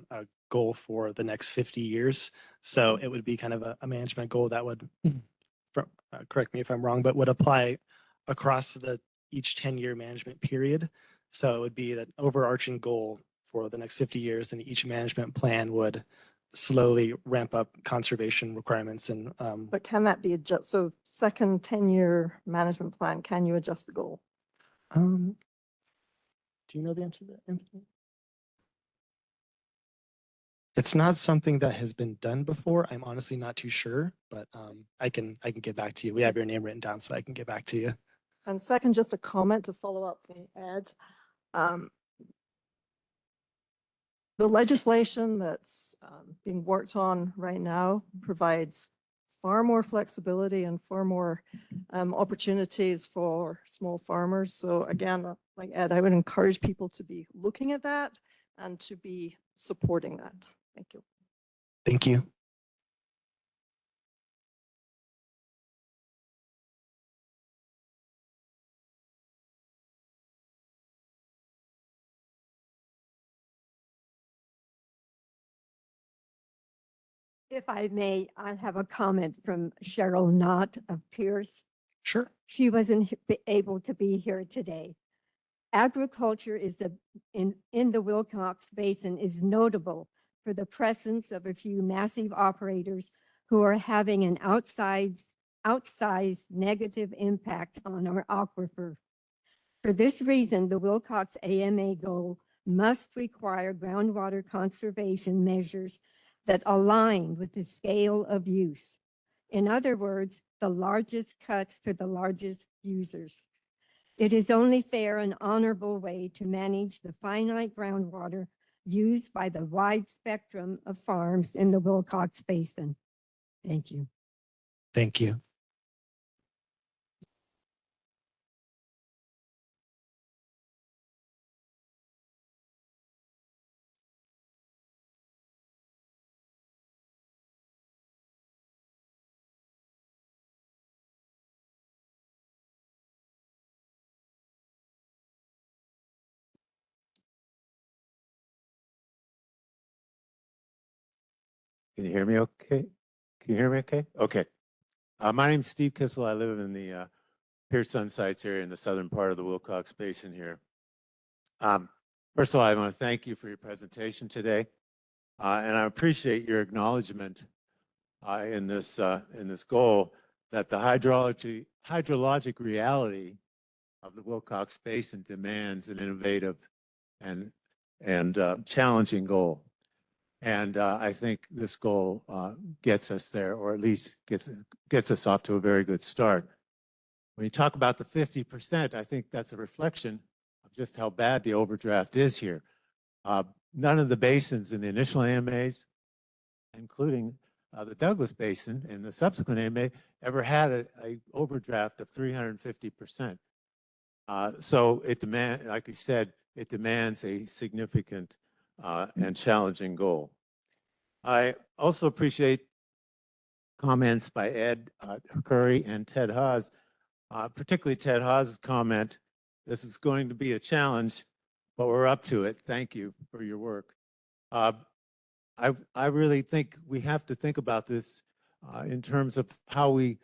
goal for the next 50 years. So it would be kind of a management goal that would, correct me if I'm wrong, but would apply across each 10-year management period. So it would be that overarching goal for the next 50 years, and each management plan would slowly ramp up conservation requirements. And but can that be adjusted? So second 10-year management plan, can you adjust the goal? Do you know the answer to that, Anthony? It's not something that has been done before. I'm honestly not too sure, but I can get back to you. We have your name written down, so I can get back to you. And second, just a comment to follow up from Ed. The legislation that's being worked on right now provides far more flexibility and far more opportunities for small farmers. So again, like Ed, I would encourage people to be looking at that and to be supporting that. Thank you. Thank you. If I may, I have a comment from Cheryl Knott of Pierce. Sure. She wasn't able to be here today. Agriculture is in the Willcox Basin is notable for the presence of a few massive operators who are having an outsized negative impact on our aquifer. For this reason, the Willcox AMA goal must require groundwater conservation measures that align with the scale of use. In other words, the largest cuts for the largest users. It is only fair and honorable way to manage the finite groundwater used by the wide spectrum of farms in the Willcox Basin. Thank you. Thank you. Can you hear me okay? Can you hear me okay? Okay. My name's Steve Kissel. I live in the Pierce Sun Sites area in the southern part of the Willcox Basin here. First of all, I want to thank you for your presentation today. And I appreciate your acknowledgement in this goal that the hydrologic reality of the Willcox Basin demands an innovative and challenging goal. And I think this goal gets us there, or at least gets us off to a very good start. When you talk about the 50%, I think that's a reflection of just how bad the overdraft is here. None of the basins in the initial AMAs, including the Douglas Basin and the subsequent AMA, ever had a overdraft of 350%. So it demands, like you said, it demands a significant and challenging goal. I also appreciate comments by Ed Curry and Ted Haas, particularly Ted Haas's comment. This is going to be a challenge, but we're up to it. Thank you for your work. I really think we have to think about this in terms of how we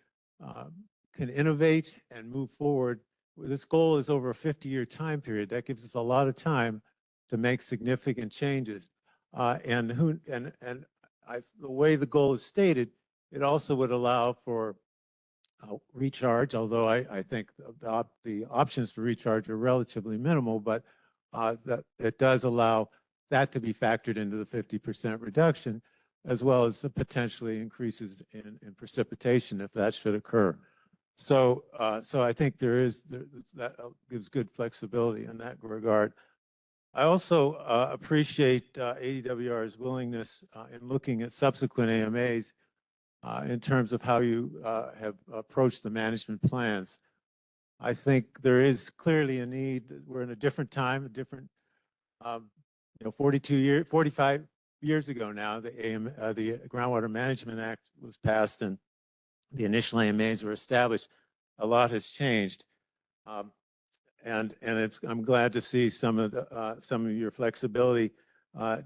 can innovate and move forward. This goal is over a 50-year time period. That gives us a lot of time to make significant changes. The way the goal is stated, it also would allow for recharge, although I think the options for recharge are relatively minimal, but that it does allow that to be factored into the 50% reduction, as well as the potentially increases in precipitation if that should occur. So I think that gives good flexibility in that regard. I also appreciate ADWR's willingness in looking at subsequent AMAs in terms of how you have approached the management plans. I think there is clearly a need. We're in a different time, a different, 45 years ago now, the Groundwater Management Act was passed and the initial AMAs were established. A lot has changed. I'm glad to see some of your flexibility in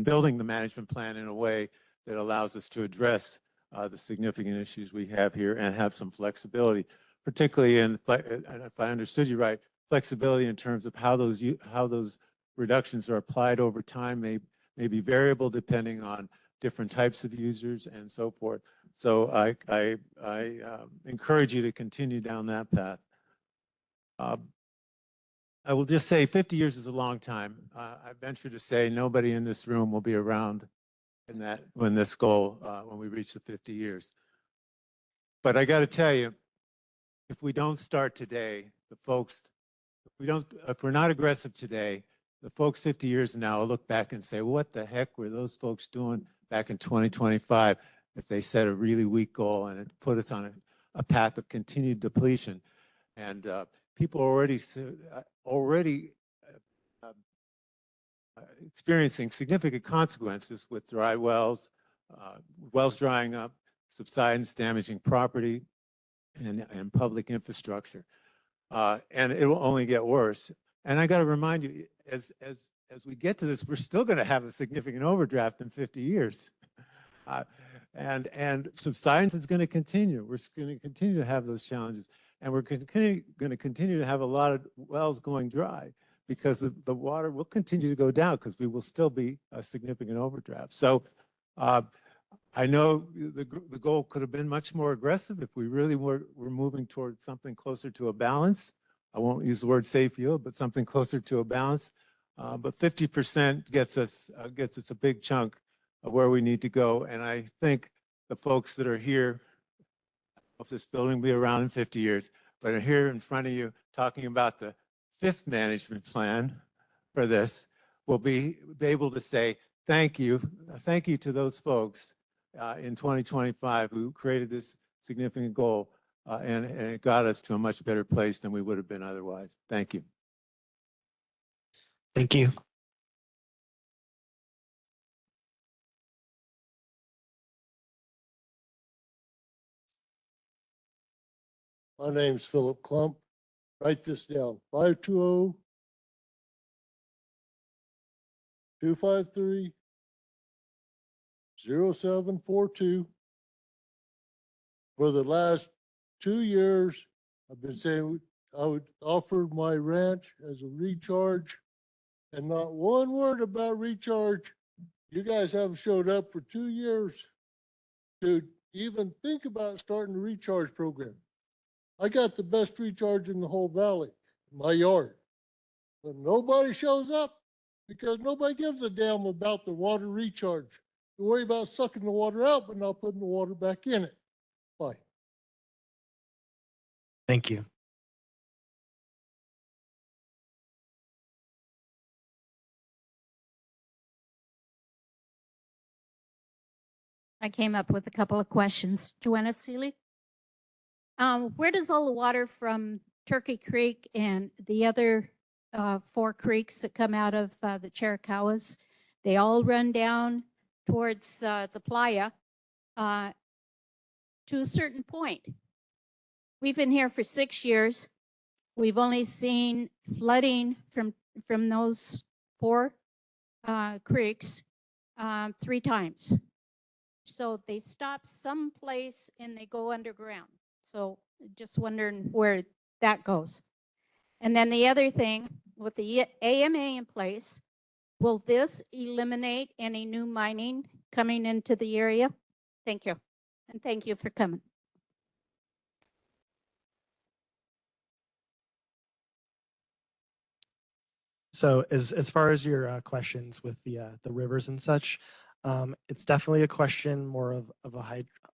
building the management plan in a way that allows us to address the significant issues we have here and have some flexibility, particularly and if I understood you right, flexibility in terms of how those reductions are applied over time may be variable depending on different types of users and so forth. So I encourage you to continue down that path. I will just say 50 years is a long time. I venture to say nobody in this room will be around when we reach the 50 years. But I got to tell you, if we don't start today, if we're not aggressive today, the folks 50 years from now will look back and say, what the heck were those folks doing back in 2025 if they set a really weak goal and it put us on a path of continued depletion. And people are already experiencing significant consequences with dry wells, wells drying up, subsidence damaging property and public infrastructure. And it will only get worse. And I got to remind you, as we get to this, we're still going to have a significant overdraft in 50 years. And subsidence is going to continue. We're going to continue to have those challenges. And we're going to continue to have a lot of wells going dry because the water will continue to go down because we will still be a significant overdraft. So I know the goal could have been much more aggressive if we really were moving towards something closer to a balance. I won't use the word safe yield, but something closer to a balance. But 50% gets us a big chunk of where we need to go. And I think the folks that are here, if this building will be around in 50 years, but are here in front of you talking about the 5th management plan for this, will be able to say, thank you to those folks in 2025 who created this significant goal and it got us to a much better place than we would have been otherwise. Thank you. Thank you. My name's Philip Klump. Write this down. 520-253-. 0742. For the last 2 years, I've been saying I would offer my ranch as a recharge, and not one word about recharge. You guys haven't showed up for 2 years to even think about starting a recharge program. I got the best recharge in the whole valley, in my yard. But nobody shows up because nobody gives a damn about the water recharge. They worry about sucking the water out, but not putting the water back in it. Bye. Thank you. I came up with a couple of questions. Joanna Seeley? Where does all the water from Turkey Creek and the other 4 creeks that come out of the Chiricahuas, they all run down towards the playa to a certain point? We've been here for 6 years. We've only seen flooding from those 4 creeks 3 times. So they stop someplace and they go underground. So just wondering where that goes. And then the other thing, with the AMA in place, will this eliminate any new mining coming into the area? Thank you. And thank you for coming. So as far as your questions with the rivers and such, it's definitely a question more of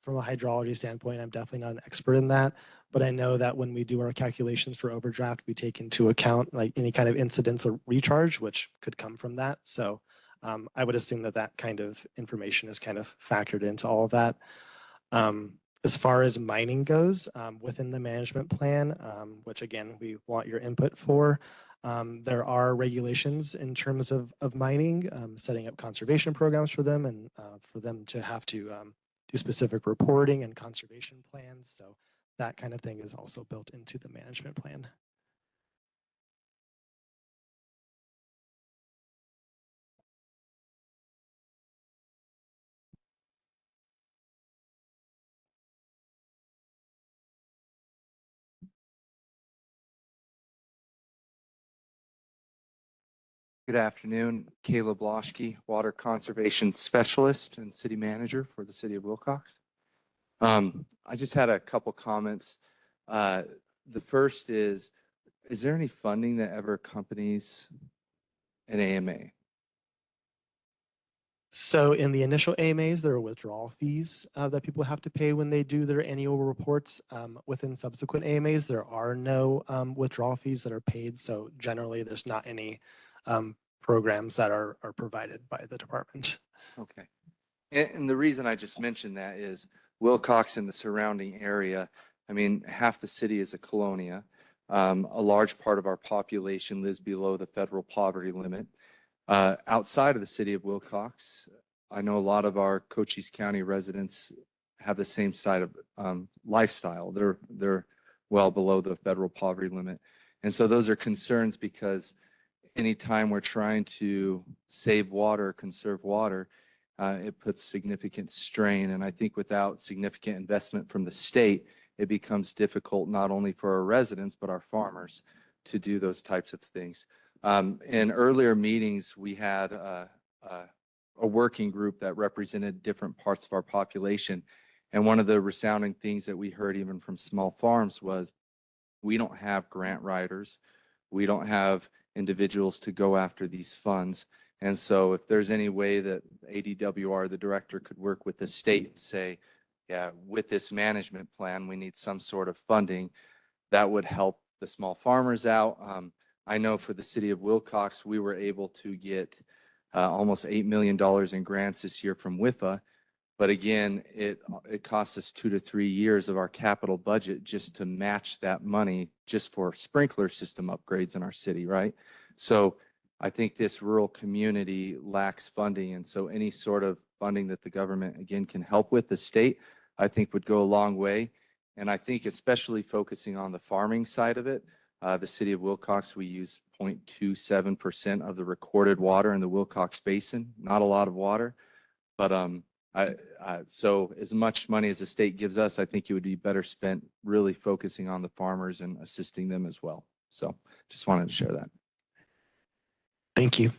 from a hydrology standpoint. I'm definitely not an expert in that, but I know that when we do our calculations for overdraft, we take into account like any kind of incidence or recharge, which could come from that. So I would assume that that kind of information is kind of factored into all of that. As far as mining goes, within the management plan, which again, we want your input for, there are regulations in terms of mining, setting up conservation programs for them and for them to have to do specific reporting and conservation plans. So that kind of thing is also built into the management plan. Good afternoon, Caleb Loschke, Water Conservation Specialist and City Manager for the City of Willcox. I just had a couple comments. The first is there any funding that ever accompanies an AMA? So in the initial AMAs, there are withdrawal fees that people have to pay when they do their annual reports. Within subsequent AMAs, there are no withdrawal fees that are paid. So generally, there's not any programs that are provided by the department. Okay. And the reason I just mentioned that is Willcox and the surrounding area. I mean, half the city is a colonia. A large part of our population lives below the federal poverty limit. Outside of the city of Willcox, I know a lot of our Cochise County residents have the same side of lifestyle. They're well below the federal poverty limit. And so those are concerns because anytime we're trying to save water, conserve water, it puts significant strain. And I think without significant investment from the state, it becomes difficult not only for our residents, but our farmers to do those types of things. In earlier meetings, we had a working group that represented different parts of our population. And one of the resounding things that we heard even from small farms was, we don't have grant writers. We don't have individuals to go after these funds. And so if there's any way that ADWR, the director, could work with the state and say, yeah, with this management plan, we need some sort of funding, that would help the small farmers out. I know for the city of Willcox, we were able to get almost $8 million in grants this year from WIFA. But again, it costs us 2 to 3 years of our capital budget just to match that money just for sprinkler system upgrades in our city, right? So I think this rural community lacks funding. And so any sort of funding that the government, again, can help with, the state, I think would go a long way. And I think especially focusing on the farming side of it, the city of Willcox, we use 0.27% of the recorded water in the Willcox Basin, not a lot of water. But So as much money as the state gives us, I think it would be better spent really focusing on the farmers and assisting them as well. So just wanted to share that. Thank you.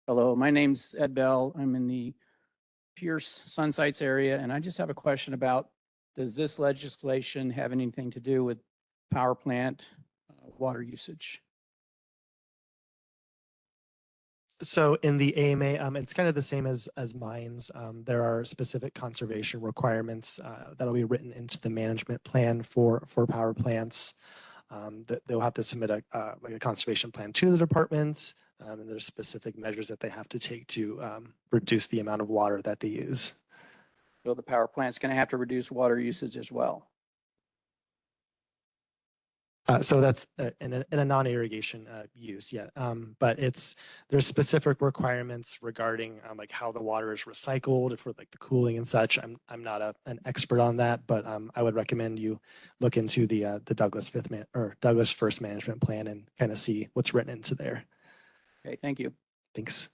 Hello, my name's Ed Bell. I'm in the Pierce Sunsites area, and I just have a question about, does this legislation have anything to do with power plant water usage? So in the AMA, it's kind of the same as mines. There are specific conservation requirements that'll be written into the management plan for power plants. That they'll have to submit like a conservation plan to the department, and there's specific measures that they have to take to reduce the amount of water that they use. So the power plant's going to have to reduce water usage as well. So that's in a non-irrigation use, yeah. But there's specific requirements regarding like how the water is recycled for like the cooling and such. I'm not an expert on that, but I would recommend you look into the Douglas First Management Plan and kind of see what's written into there. Okay, thank you. Thanks.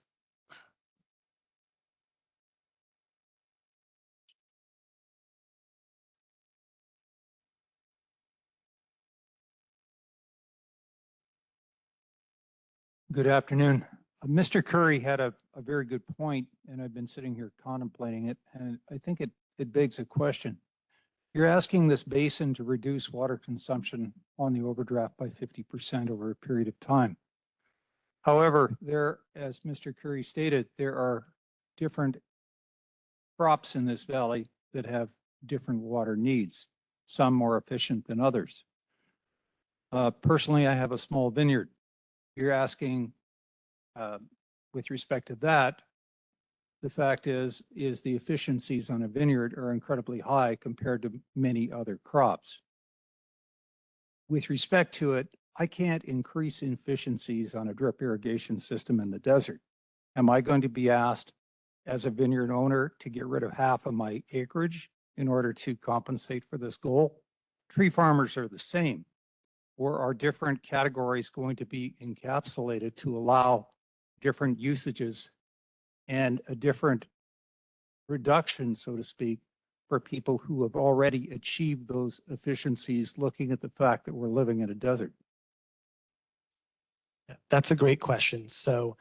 Good afternoon. Mr. Curry had a very good point, and I've been sitting here contemplating it, and I think it begs a question. You're asking this basin to reduce water consumption on the overdraft by 50% over a period of time. However, as Mr. Curry stated, there are different crops in this valley that have different water needs, some more efficient than others. Personally, I have a small vineyard. You're asking, with respect to that, the fact is the efficiencies on a vineyard are incredibly high compared to many other crops. With respect to it, I can't increase efficiencies on a drip irrigation system in the desert. Am I going to be asked as a vineyard owner to get rid of half of my acreage in order to compensate for this goal? Tree farmers are the same. Or are different categories going to be encapsulated to allow different usages and a different reduction, so to speak, for people who have already achieved those efficiencies, looking at the fact that we're living in a desert? That's a great question. So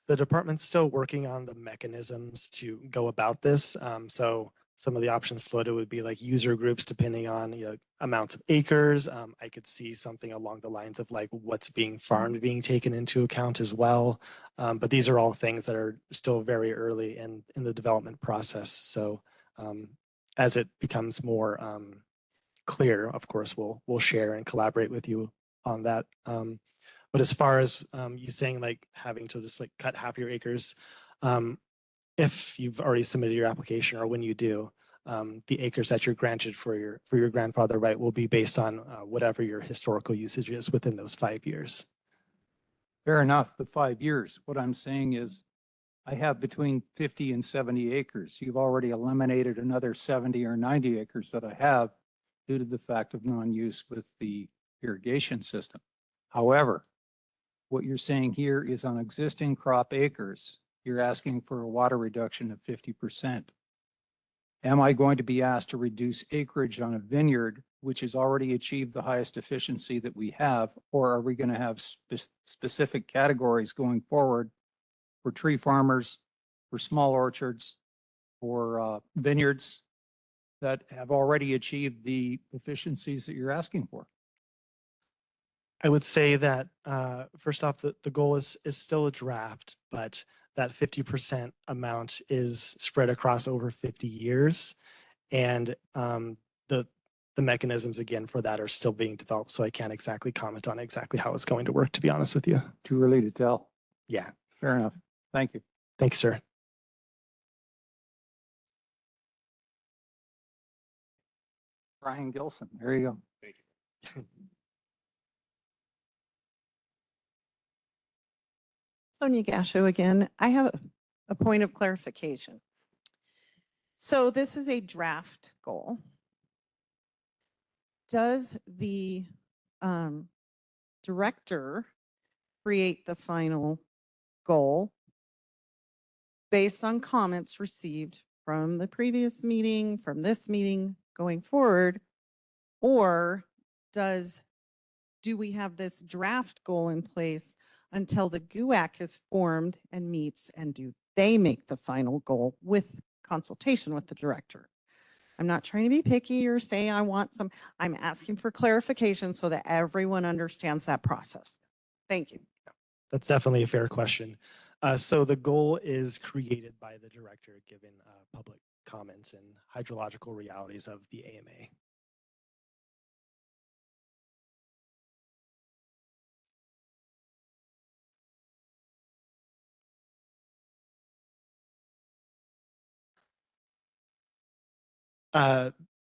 the department's still working on the mechanisms to go about this. So some of the options floated would be like user groups, depending on amounts of acres. I could see something along the lines of like what's being farmed being taken into account as well. But these are all things that are still very early in the development process. So as it becomes more clear, of course, we'll share and collaborate with you on that. But as far as you saying like having to just like cut half your acres, if you've already submitted your application or when you do, the acres that you're granted for your grandfather right will be based on whatever your historical usage is within those 5 years. Fair enough, the 5 years. What I'm saying is I have between 50 and 70 acres. You've already eliminated another 70 or 90 acres that I have due to the fact of non-use with the irrigation system. However, what you're saying here is on existing crop acres, you're asking for a water reduction of 50%. Am I going to be asked to reduce acreage on a vineyard, which has already achieved the highest efficiency that we have, or are we going to have specific categories going forward for tree farmers, for small orchards, for vineyards that have already achieved the efficiencies that you're asking for? I would say that first off, the goal is still a draft, but that 50% amount is spread across over 50 years. And the mechanisms again for that are still being developed. So I can't exactly comment on exactly how it's going to work, to be honest with you. Too early to tell. Yeah. Fair enough. Thank you. Thanks, sir. Brian Gilson, there you go. Thank you. Sonia Gasho again. I have a point of clarification. So this is a draft goal. Does the director create the final goal based on comments received from the previous meeting, from this meeting going forward? Or do we have this draft goal in place until the GUAC is formed and meets, and do they make the final goal with consultation with the director? I'm not trying to be picky or say I want some, I'm asking for clarification so that everyone understands that process. Thank you. That's definitely a fair question. So the goal is created by the director given public comments and hydrological realities of the AMA.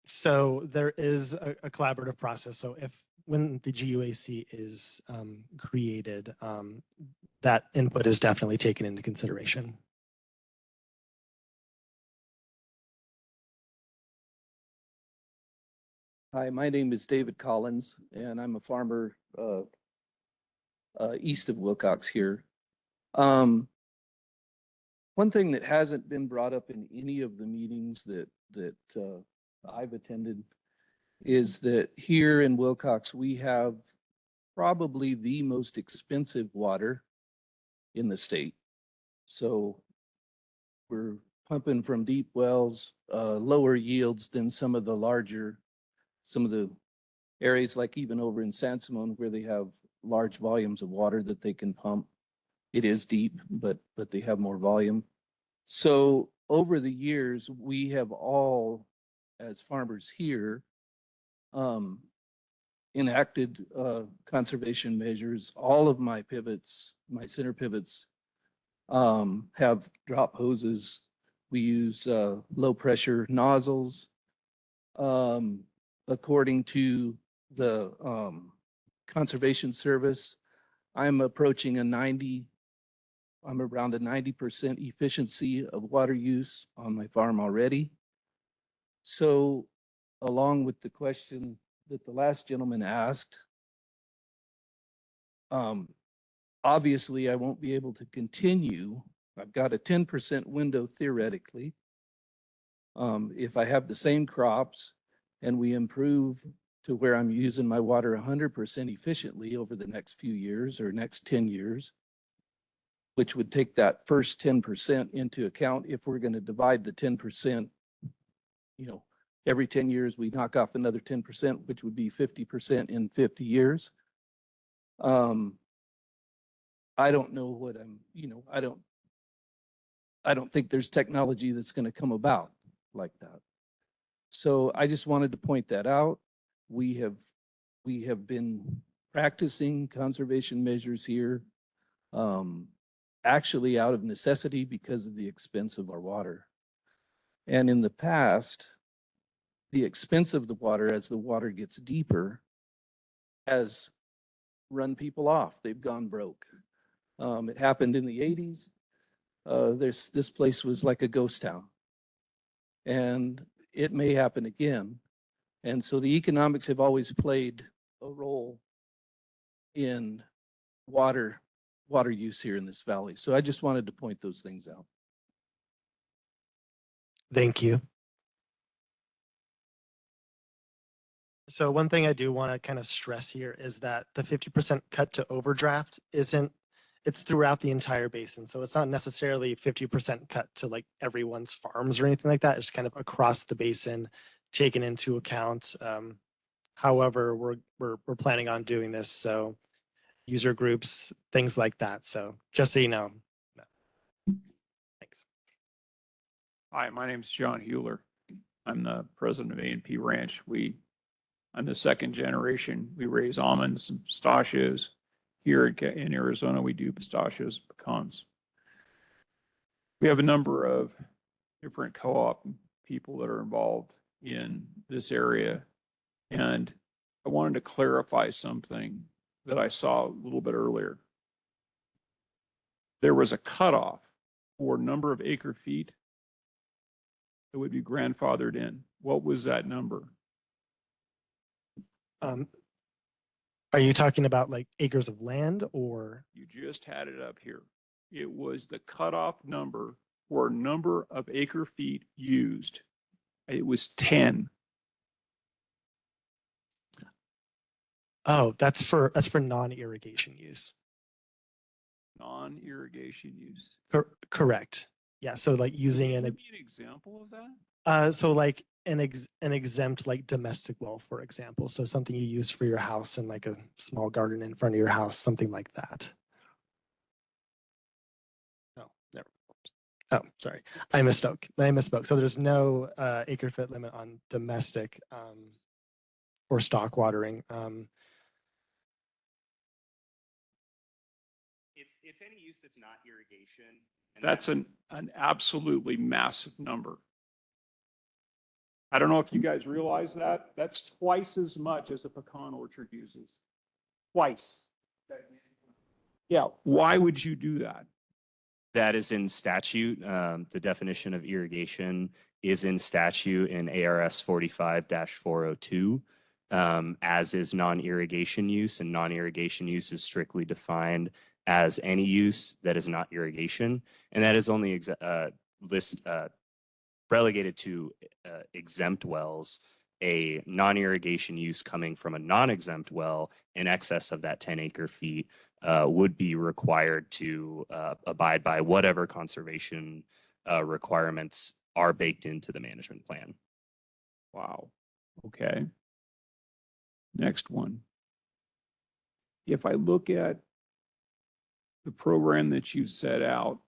So there is a collaborative process. So when the GUAC is created, that input is definitely taken into consideration. Hi, my name is David Collins, and I'm a farmer east of Willcox here. One thing that hasn't been brought up in any of the meetings that I've attended is that here in Willcox, we have probably the most expensive water in the state. So we're pumping from deep wells, lower yields than some of the areas like even over in San Simon where they have large volumes of water that they can pump. It is deep, but they have more volume. So over the years, we have all, as farmers here, enacted conservation measures. All of my pivots, my center pivots, have drop hoses. We use low pressure nozzles. According to the Conservation Service, I'm around a 90% efficiency of water use on my farm already. So along with the question that the last gentleman asked, obviously I won't be able to continue. I've got a 10% window theoretically. If I have the same crops and we improve to where I'm using my water 100% efficiently over the next few years or next 10 years, which would take that first 10% into account. If we're going to divide the 10%, every 10 years we knock off another 10%, which would be 50% in 50 years. I don't know what I don't think there's technology that's going to come about like that. So I just wanted to point that out. We have been practicing conservation measures here, actually out of necessity because of the expense of our water. And in the past, the expense of the water as the water gets deeper has run people off. They've gone broke. It happened in the 80s. This place was like a ghost town. And it may happen again. And so the economics have always played a role in water use here in this valley. So I just wanted to point those things out. Thank you. So one thing I do want to kind of stress here is that the 50% cut to overdraft it's throughout the entire basin. So it's not necessarily 50% cut to like everyone's farms or anything like that. It's kind of across the basin, taken into account. However, we're planning on doing this. So user groups, things like that. So just so you know. Thanks. Hi, my name is John Hewler. I'm the president of A&P Ranch. I'm the second generation. We raise almonds and pistachios. Here in Arizona, we do pistachios, pecans. We have a number of different co-op people that are involved in this area. And I wanted to clarify something that I saw a little bit earlier. There was a cutoff for number of acre feet that would be grandfathered in. What was that number? Are you talking about like acres of land or? You just had it up here. It was the cutoff number for number of acre feet used. It was 10. Oh, that's for non-irrigation use. Non-irrigation use. Correct. Yeah. So like using Can you an give me an example of that? so like an exempt like domestic well, for example. So something you use for your house and like a small garden in front of your house, something like that. Oh, never. Oh, sorry. I misspoke. So there's no acre foot limit on domestic or stock watering. It's any use that's not irrigation. And That's an absolutely massive number. I don't know if you guys realize that. That's twice as much as a pecan orchard uses. Twice. Yeah. Why would you do that? that is in statute. The definition of irrigation is in statute in ARS 45-402, as is non-irrigation use, and non-irrigation use is strictly defined as any use that is not irrigation, and that is only relegated to exempt wells. A non-irrigation use coming from a non-exempt well in excess of that 10 acre feet would be required to abide by whatever conservation requirements are baked into the management plan. Wow. Okay. Next one. If I look at the program that you set out,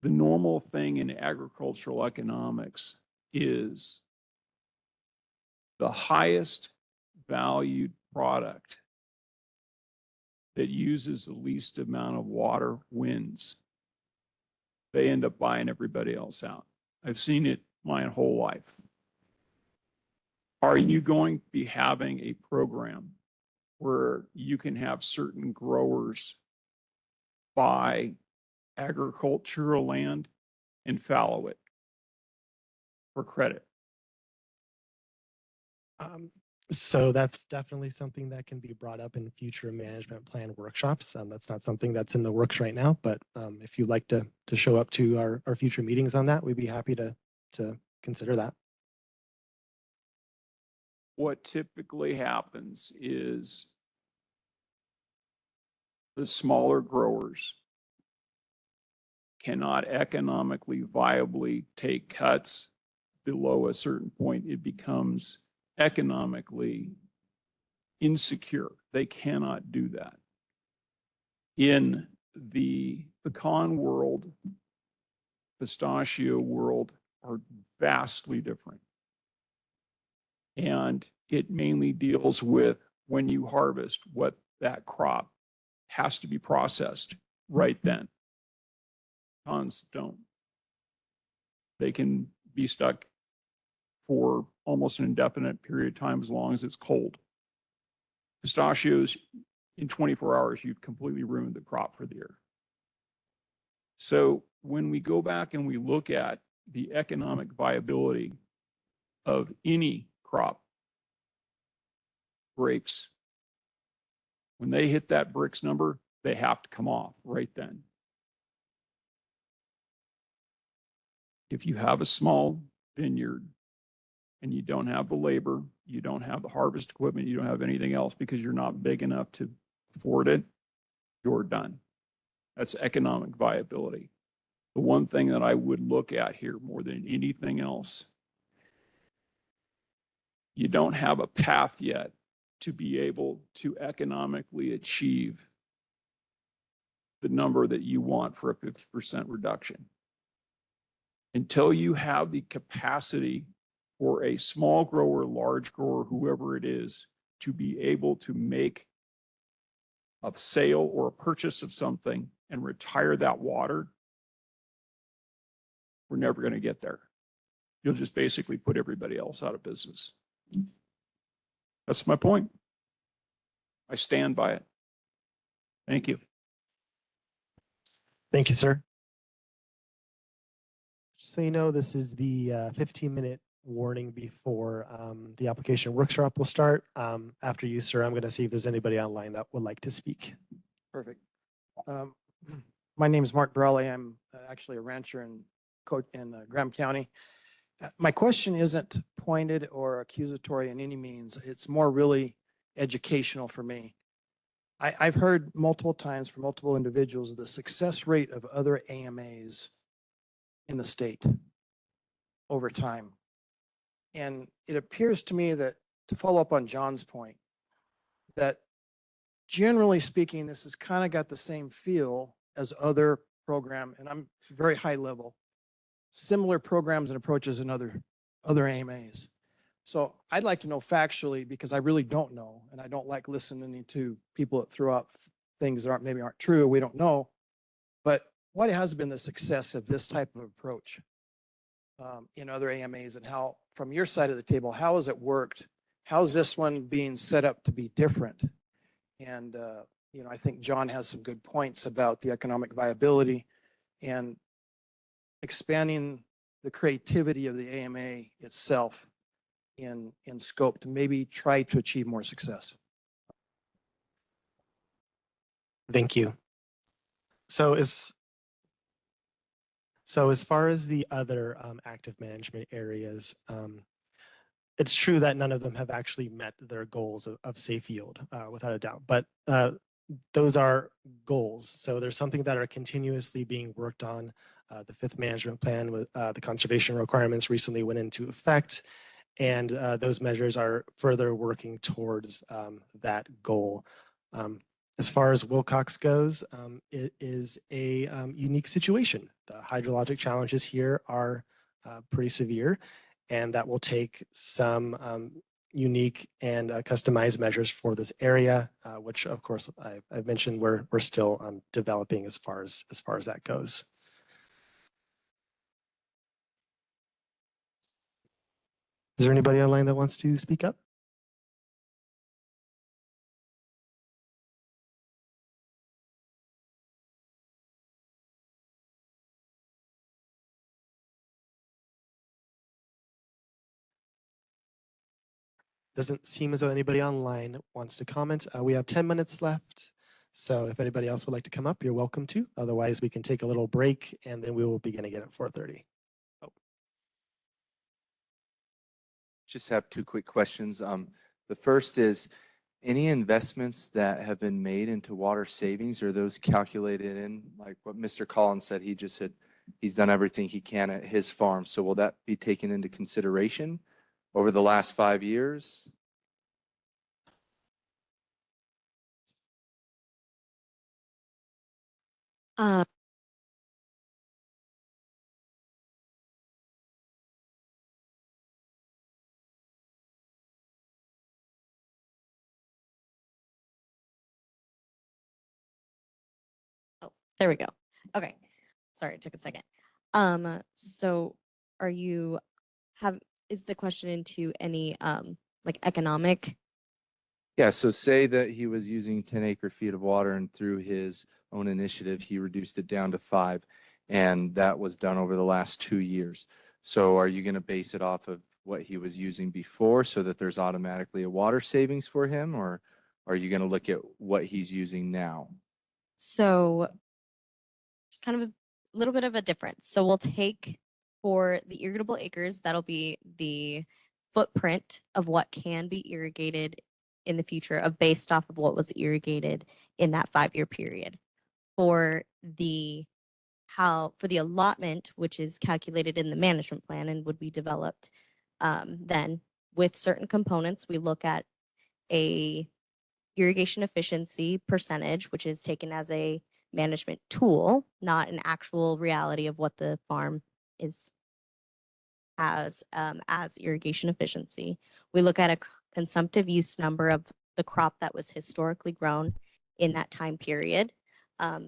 the normal thing in agricultural economics is the highest valued product that uses the least amount of water wins. They end up buying everybody else out. I've seen it my whole life. Are you going to be having a program where you can have certain growers buy agricultural land and fallow it for credit? So that's definitely something that can be brought up in future management plan workshops. That's not something that's in the works right now, but if you'd like to show up to our future meetings on that, we'd be happy to consider that. What typically happens is the smaller growers cannot economically viably take cuts below a certain point. It becomes economically insecure. They cannot do that. In the pecan world, pistachio world are vastly different. And it mainly deals with when you harvest what that crop has to be processed right then. Pecans don't. They can be stuck for almost an indefinite period of time as long as it's cold. Pistachios, in 24 hours, you've completely ruined the crop for the year. So when we go back and we look at the economic viability of any crop, grapes, when they hit that BRICS number, they have to come off right then. If you have a small vineyard and you don't have the labor, you don't have the harvest equipment, you don't have anything else because you're not big enough to afford it, you're done. That's economic viability. The one thing that I would look at here more than anything else, you don't have a path yet to be able to economically achieve the number that you want for a 50% reduction. Until you have the capacity for a small grower, large grower, whoever it is, to be able to make a sale or a purchase of something and retire that water, we're never going to get there. You'll just basically put everybody else out of business. That's my point. I stand by it. Thank you. Thank you, sir. Just so you know, this is the 15-minute warning before the application workshop will start. After you, sir, I'm going to see if there's anybody online that would like to speak. Perfect. My name is Mark Borelli. I'm actually a rancher in Graham County. My question isn't pointed or accusatory in any means. It's more really educational for me. I've heard multiple times from multiple individuals the success rate of other AMAs in the state over time. And it appears to me that, to follow up on John's point, that generally speaking, this has kind of got the same feel as other program, and I'm very high level, similar programs and approaches in other AMAs. So I'd like to know factually, because I really don't know, and I don't like listening to people that throw out things that maybe aren't true, we don't know. But what has been the success of this type of approach in other AMAs, and how, from your side of the table, how has it worked? How's this one being set up to be different? And I think John has some good points about the economic viability and expanding the creativity of the AMA itself in scope to maybe try to achieve more success. Thank you. So as far as the other active management areas, it's true that none of them have actually met their goals of safe yield, without a doubt. But those are goals. So there's something that are continuously being worked on. The fifth management plan with the conservation requirements recently went into effect, and those measures are further working towards that goal. As far as Willcox goes, it is a unique situation. The hydrologic challenges here are pretty severe, and that will take some unique and customized measures for this area, which of course I've mentioned we're still developing as far as that goes. Is there anybody online that wants to speak up? Doesn't seem as though anybody online wants to comment. We have 10 minutes left. So if anybody else would like to come up, you're welcome to. Otherwise, we can take a little break and then we will begin again at 4:30. Just have two quick questions. The first is, any investments that have been made into water savings, are those calculated in, like what Mr. Collins said, he's done everything he can at his farm. So will that be taken into consideration over the last 5 years? There we go. Okay. Sorry, it took a second. So is the question into any like economic? Yeah, so say that he was using 10 acre feet of water and through his own initiative, he reduced it down to 5, and that was done over the last 2 years. So are you going to base it off of what he was using before so that there's automatically a water savings for him, or are you going to look at what he's using now? So it's kind of a little bit of a difference. So we'll take for the irrigable acres, that'll be the footprint of what can be irrigated in the future based off of what was irrigated in that 5-year period. For the allotment, which is calculated in the management plan and would be developed, then with certain components, we look at a irrigation efficiency percentage, which is taken as a management tool, not an actual reality of what the farm is as irrigation efficiency. We look at a consumptive use number of the crop that was historically grown in that time period.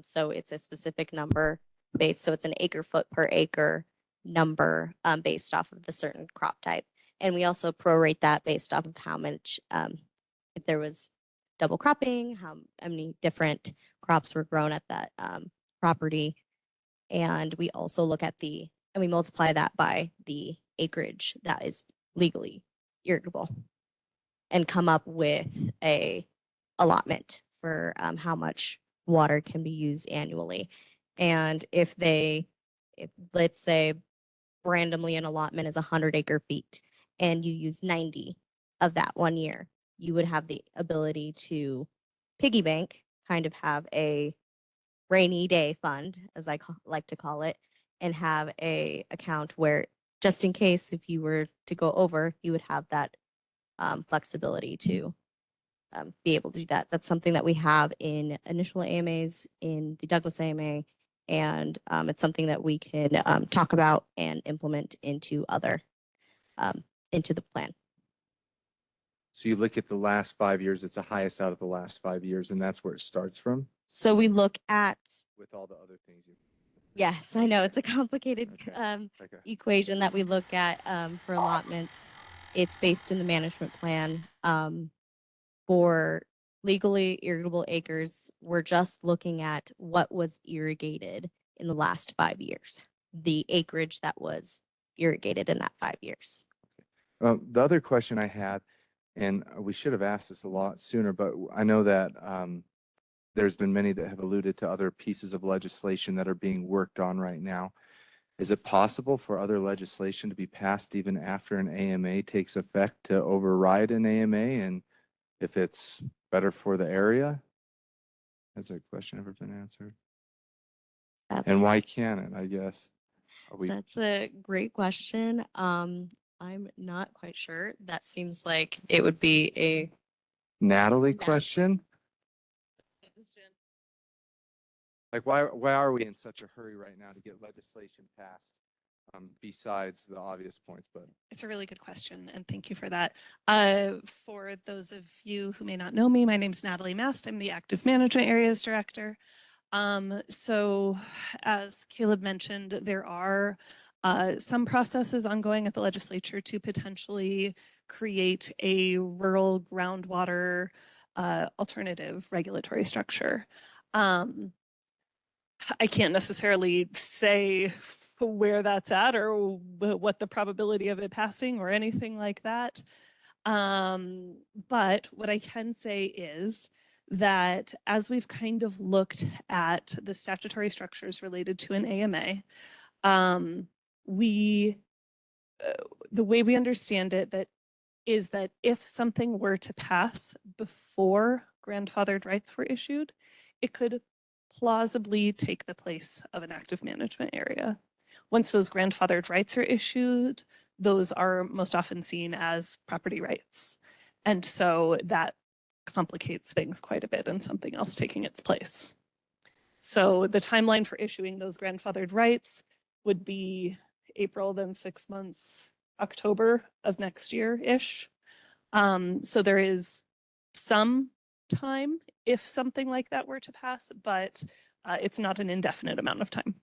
So it's a specific number based, so it's an acre foot per acre number based off of the certain crop type. And we also prorate that based off of how much, if there was double cropping, how many different crops were grown at that property. And we also look at and we multiply that by the acreage that is legally irrigable and come up with a allotment for how much water can be used annually. And if let's say randomly an allotment is 100 acre feet and you use 90 of that 1 year, you would have the ability to piggy bank, kind of have a rainy day fund, as I like to call it, and have a account where just in case if you were to go over, you would have that flexibility to be able to do that. That's something that we have in initial AMAs in the Douglas AMA, and it's something that we can talk about and implement into into the plan. So you look at the last 5 years, it's the highest out of the last 5 years, and that's where it starts from So we look at, with all the other things you. yes, I know it's a complicated It's like a- equation that we look at for allotments. It's based in the management plan. For legally irrigable acres, we're just looking at what was irrigated in the last 5 years, the acreage that was irrigated in that 5 years. The other question I had, and we should have asked this a lot sooner, but I know that there's been many that have alluded to other pieces of legislation that are being worked on right now. Is it possible for other legislation to be passed even after an AMA takes effect to override an AMA? And if it's better for the area? Has that question ever been answered? And why can't it, I guess? That's a great question. I'm not quite sure. That seems like it would be a Natalie question? Like, why are we in such a hurry right now to get legislation passed? Besides the obvious points, but it's a really good question, and thank you for that. For those of you who may not know me, my name is Natalie Mast. I'm the Active Management Areas Director. So as Caleb mentioned, there are some processes ongoing at the legislature to potentially create a rural groundwater alternative regulatory structure. I can't necessarily say where that's at or what the probability of it passing or anything like that. But what I can say is that as we've kind of looked at the statutory structures related to an AMA, the way we understand it is that if something were to pass before grandfathered rights were issued, it could plausibly take the place of an active management area. Once those grandfathered rights are issued, those are most often seen as property rights. And so that complicates things quite a bit and something else taking its place. So the timeline for issuing those grandfathered rights would be April, then 6 months, October of next year-ish. So there is some time if something like that were to pass, but it's not an indefinite amount of time.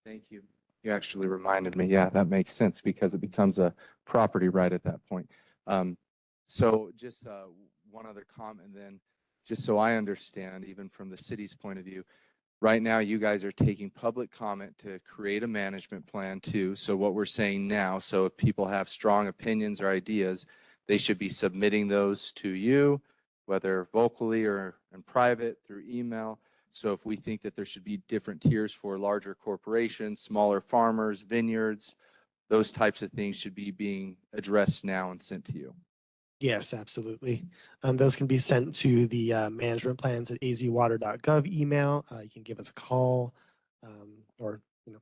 thank you. You actually reminded me. Yeah, that makes sense because it becomes a property right at that point. So just one other comment then, just so I understand, even from the city's point of view, right now you guys are taking public comment to create a management plan too. So what we're saying now, so if people have strong opinions or ideas, they should be submitting those to you, whether vocally or in private through email. So if we think that there should be different tiers for larger corporations, smaller farmers, vineyards, those types of things should be being addressed now and sent to you. Yes, absolutely. Those can be sent to the management plans at azwater.gov email. You can give us a call or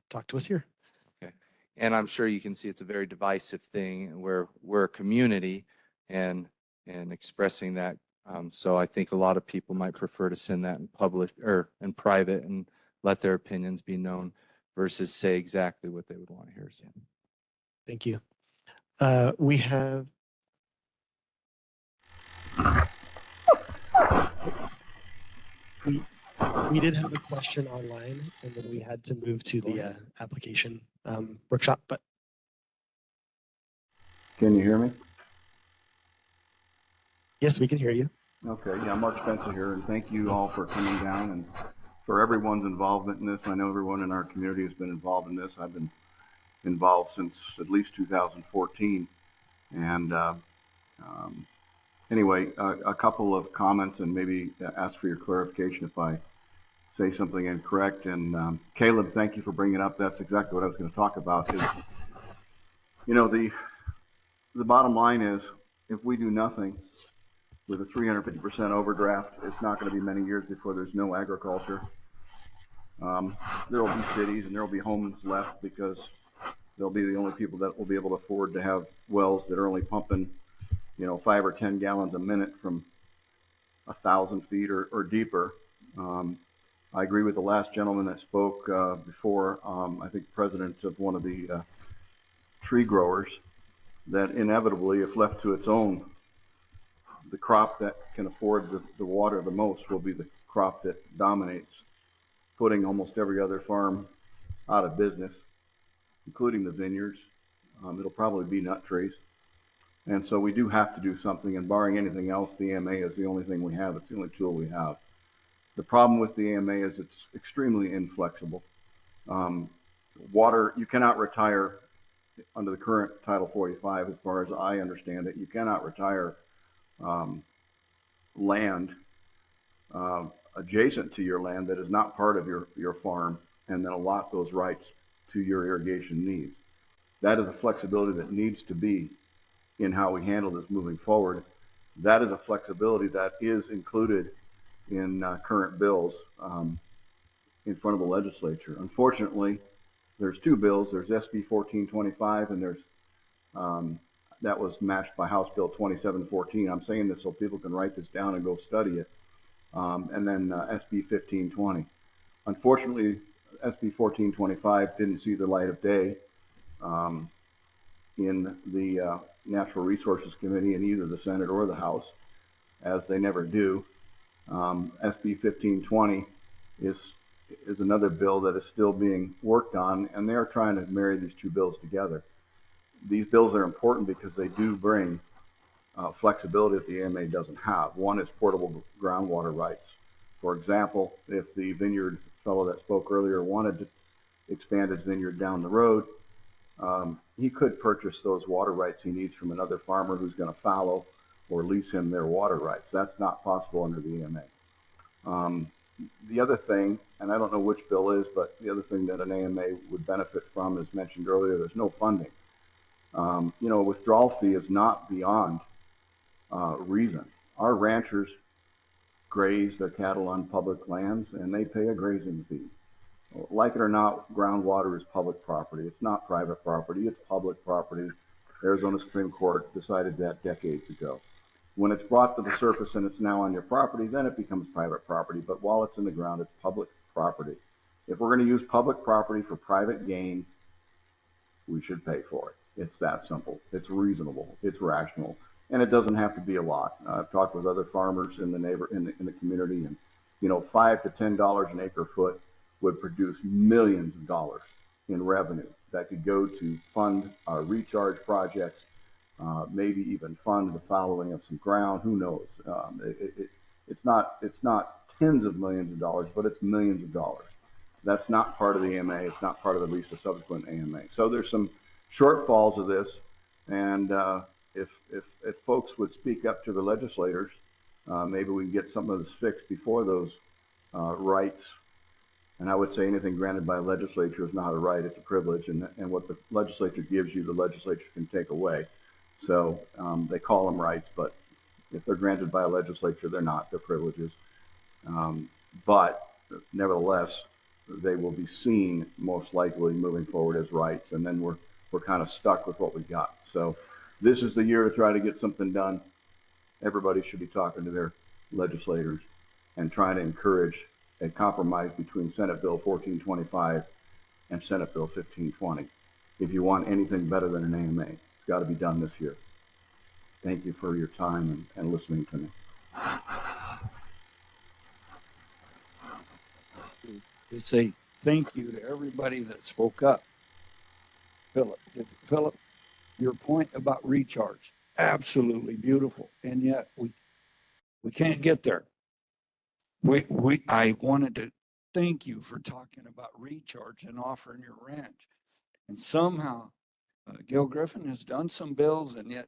talk to us here. Okay. And I'm sure you can see it's a very divisive thing where we're a community and expressing that. So I think a lot of people might prefer to send that in public or in private and let their opinions be known versus say exactly what they would want to hear. So. Thank you. We have we did have a question online and then we had to move to the application workshop, but Can you hear me? yes, we can hear you. Okay, yeah, Mark Spencer here, and thank you all for coming down and for everyone's involvement in this. I know everyone in our community has been involved in this. I've been involved since at least 2014. And anyway, a couple of comments and maybe ask for your clarification if I say something incorrect. And Caleb, thank you for bringing it up. That's exactly what I was going to talk about. Is, you know, the bottom line is, if we do nothing with a 350% overdraft, it's not going to be many years before there's no agriculture. There will be cities and there will be homes left because they'll be the only people that will be able to afford to have wells that are only pumping, you know, 5 or 10 gallons a minute from 1,000 feet or deeper. I agree with the last gentleman that spoke before. I think president of one of the tree growers, that inevitably, if left to its own, the crop that can afford the water the most will be the crop that dominates, putting almost every other farm out of business, including the vineyards. It'll probably be nut trees. And so we do have to do something, and barring anything else, the AMA is the only thing we have. It's the only tool we have. The problem with the AMA is it's extremely inflexible. Water, you cannot retire under the current Title 45, as far as I understand it. You cannot retire land adjacent to your land that is not part of your farm and then allot those rights to your irrigation needs. That is a flexibility that needs to be in how we handle this moving forward. That is a flexibility that is included in current bills in front of the legislature. Unfortunately, there's two bills. There's SB 1425 and there's that was matched by House Bill 2714. I'm saying this so people can write this down and go study it. And then SB 1520. Unfortunately, SB 1425 didn't see the light of day in the Natural Resources Committee in either the Senate or the House, as they never do. SB 1520 is another bill that is still being worked on, and they're trying to marry these two bills together. These bills are important because they do bring flexibility that the AMA doesn't have. One is portable groundwater rights. For example, if the vineyard fellow that spoke earlier wanted to expand his vineyard down the road, he could purchase those water rights he needs from another farmer who's going to fallow or lease him their water rights. That's not possible under the AMA. The other thing, and I don't know which bill is, but the other thing that an AMA would benefit from, as mentioned earlier, there's no funding. You know, a withdrawal fee is not beyond reason. Our ranchers graze their cattle on public lands and they pay a grazing fee. Like it or not, groundwater is public property. It's not private property, it's public property. Arizona Supreme Court decided that decades ago. When it's brought to the surface and it's now on your property, then it becomes private property. But while it's in the ground, it's public property. If we're going to use public property for private gain, we should pay for it. It's that simple. It's reasonable. It's rational. And it doesn't have to be a lot. I've talked with other farmers in the community, and you know, $5 to $10 an acre foot would produce millions of dollars in revenue that could go to fund our recharge projects, maybe even fund the fallowing of some ground. Who knows? It's not tens of millions of dollars, but it's millions of dollars. That's not part of the AMA. It's not part of at least a subsequent AMA. So there's some shortfalls of this, and if folks would speak up to the legislators, maybe we can get some of this fixed before those rights. And I would say anything granted by a legislature is not a right, it's a privilege. And what the legislature gives you, the legislature can take away. So they call them rights, but if they're granted by a legislature, they're not, they're privileges. But nevertheless, they will be seen most likely moving forward as rights. And then we're kind of stuck with what we got. So this is the year to try to get something done. Everybody should be talking to their legislators and trying to encourage a compromise between Senate Bill 1425 and Senate Bill 1520. If you want anything better than an AMA, it's got to be done this year. Thank you for your time and listening to me. To say thank you to everybody that spoke up. Philip, your point about recharge, absolutely beautiful, and yet we can't get there. I wanted to thank you for talking about recharge and offering your ranch. And somehow Gil Griffin has done some bills, and yet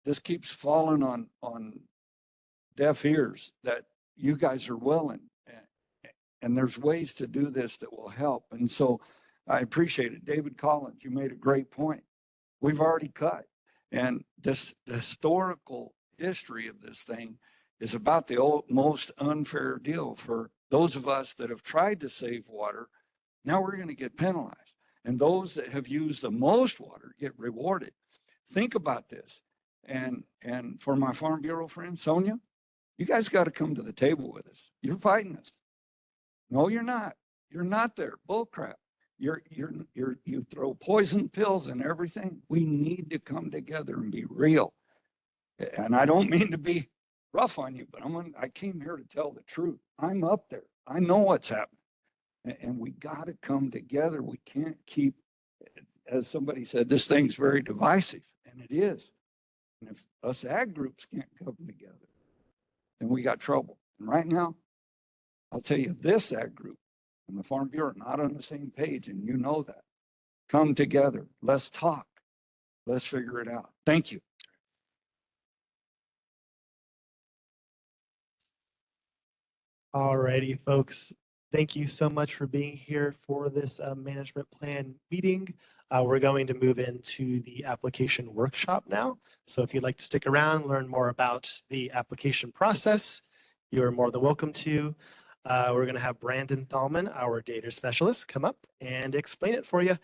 this keeps falling on deaf ears that you guys are willing. And there's ways to do this that will help. And so I appreciate it. David Collins, you made a great point. We've already cut. And the historical history of this thing is about the most unfair deal for those of us that have tried to save water. Now we're going to get penalized. And those that have used the most water get rewarded. Think about this. And for my Farm Bureau friend, Sonia, you guys got to come to the table with us. You're fighting us. No, you're not. You're not there. Bull crap. You throw poison pills and everything. We need to come together and be real. And I don't mean to be rough on you, but I came here to tell the truth. I'm up there. I know what's happening. And we got to come together. We can't keep, as somebody said, this thing's very divisive, and it is. And if us ag groups can't come together, then we got trouble. And right now, I'll tell you, this ag group and the Farm Bureau are not on the same page, and you know that. Come together. Let's talk. Let's figure it out. Thank you. All righty, folks. Thank you so much for being here for this management plan meeting. We're going to move into the application workshop now. So if you'd like to stick around, learn more about the application process, you're more than welcome to. We're going to have Brandon Thalman, our data specialist, come up and explain it for you.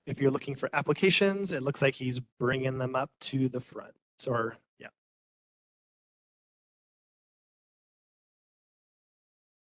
If you're looking for applications, it looks like he's bringing them up to the front or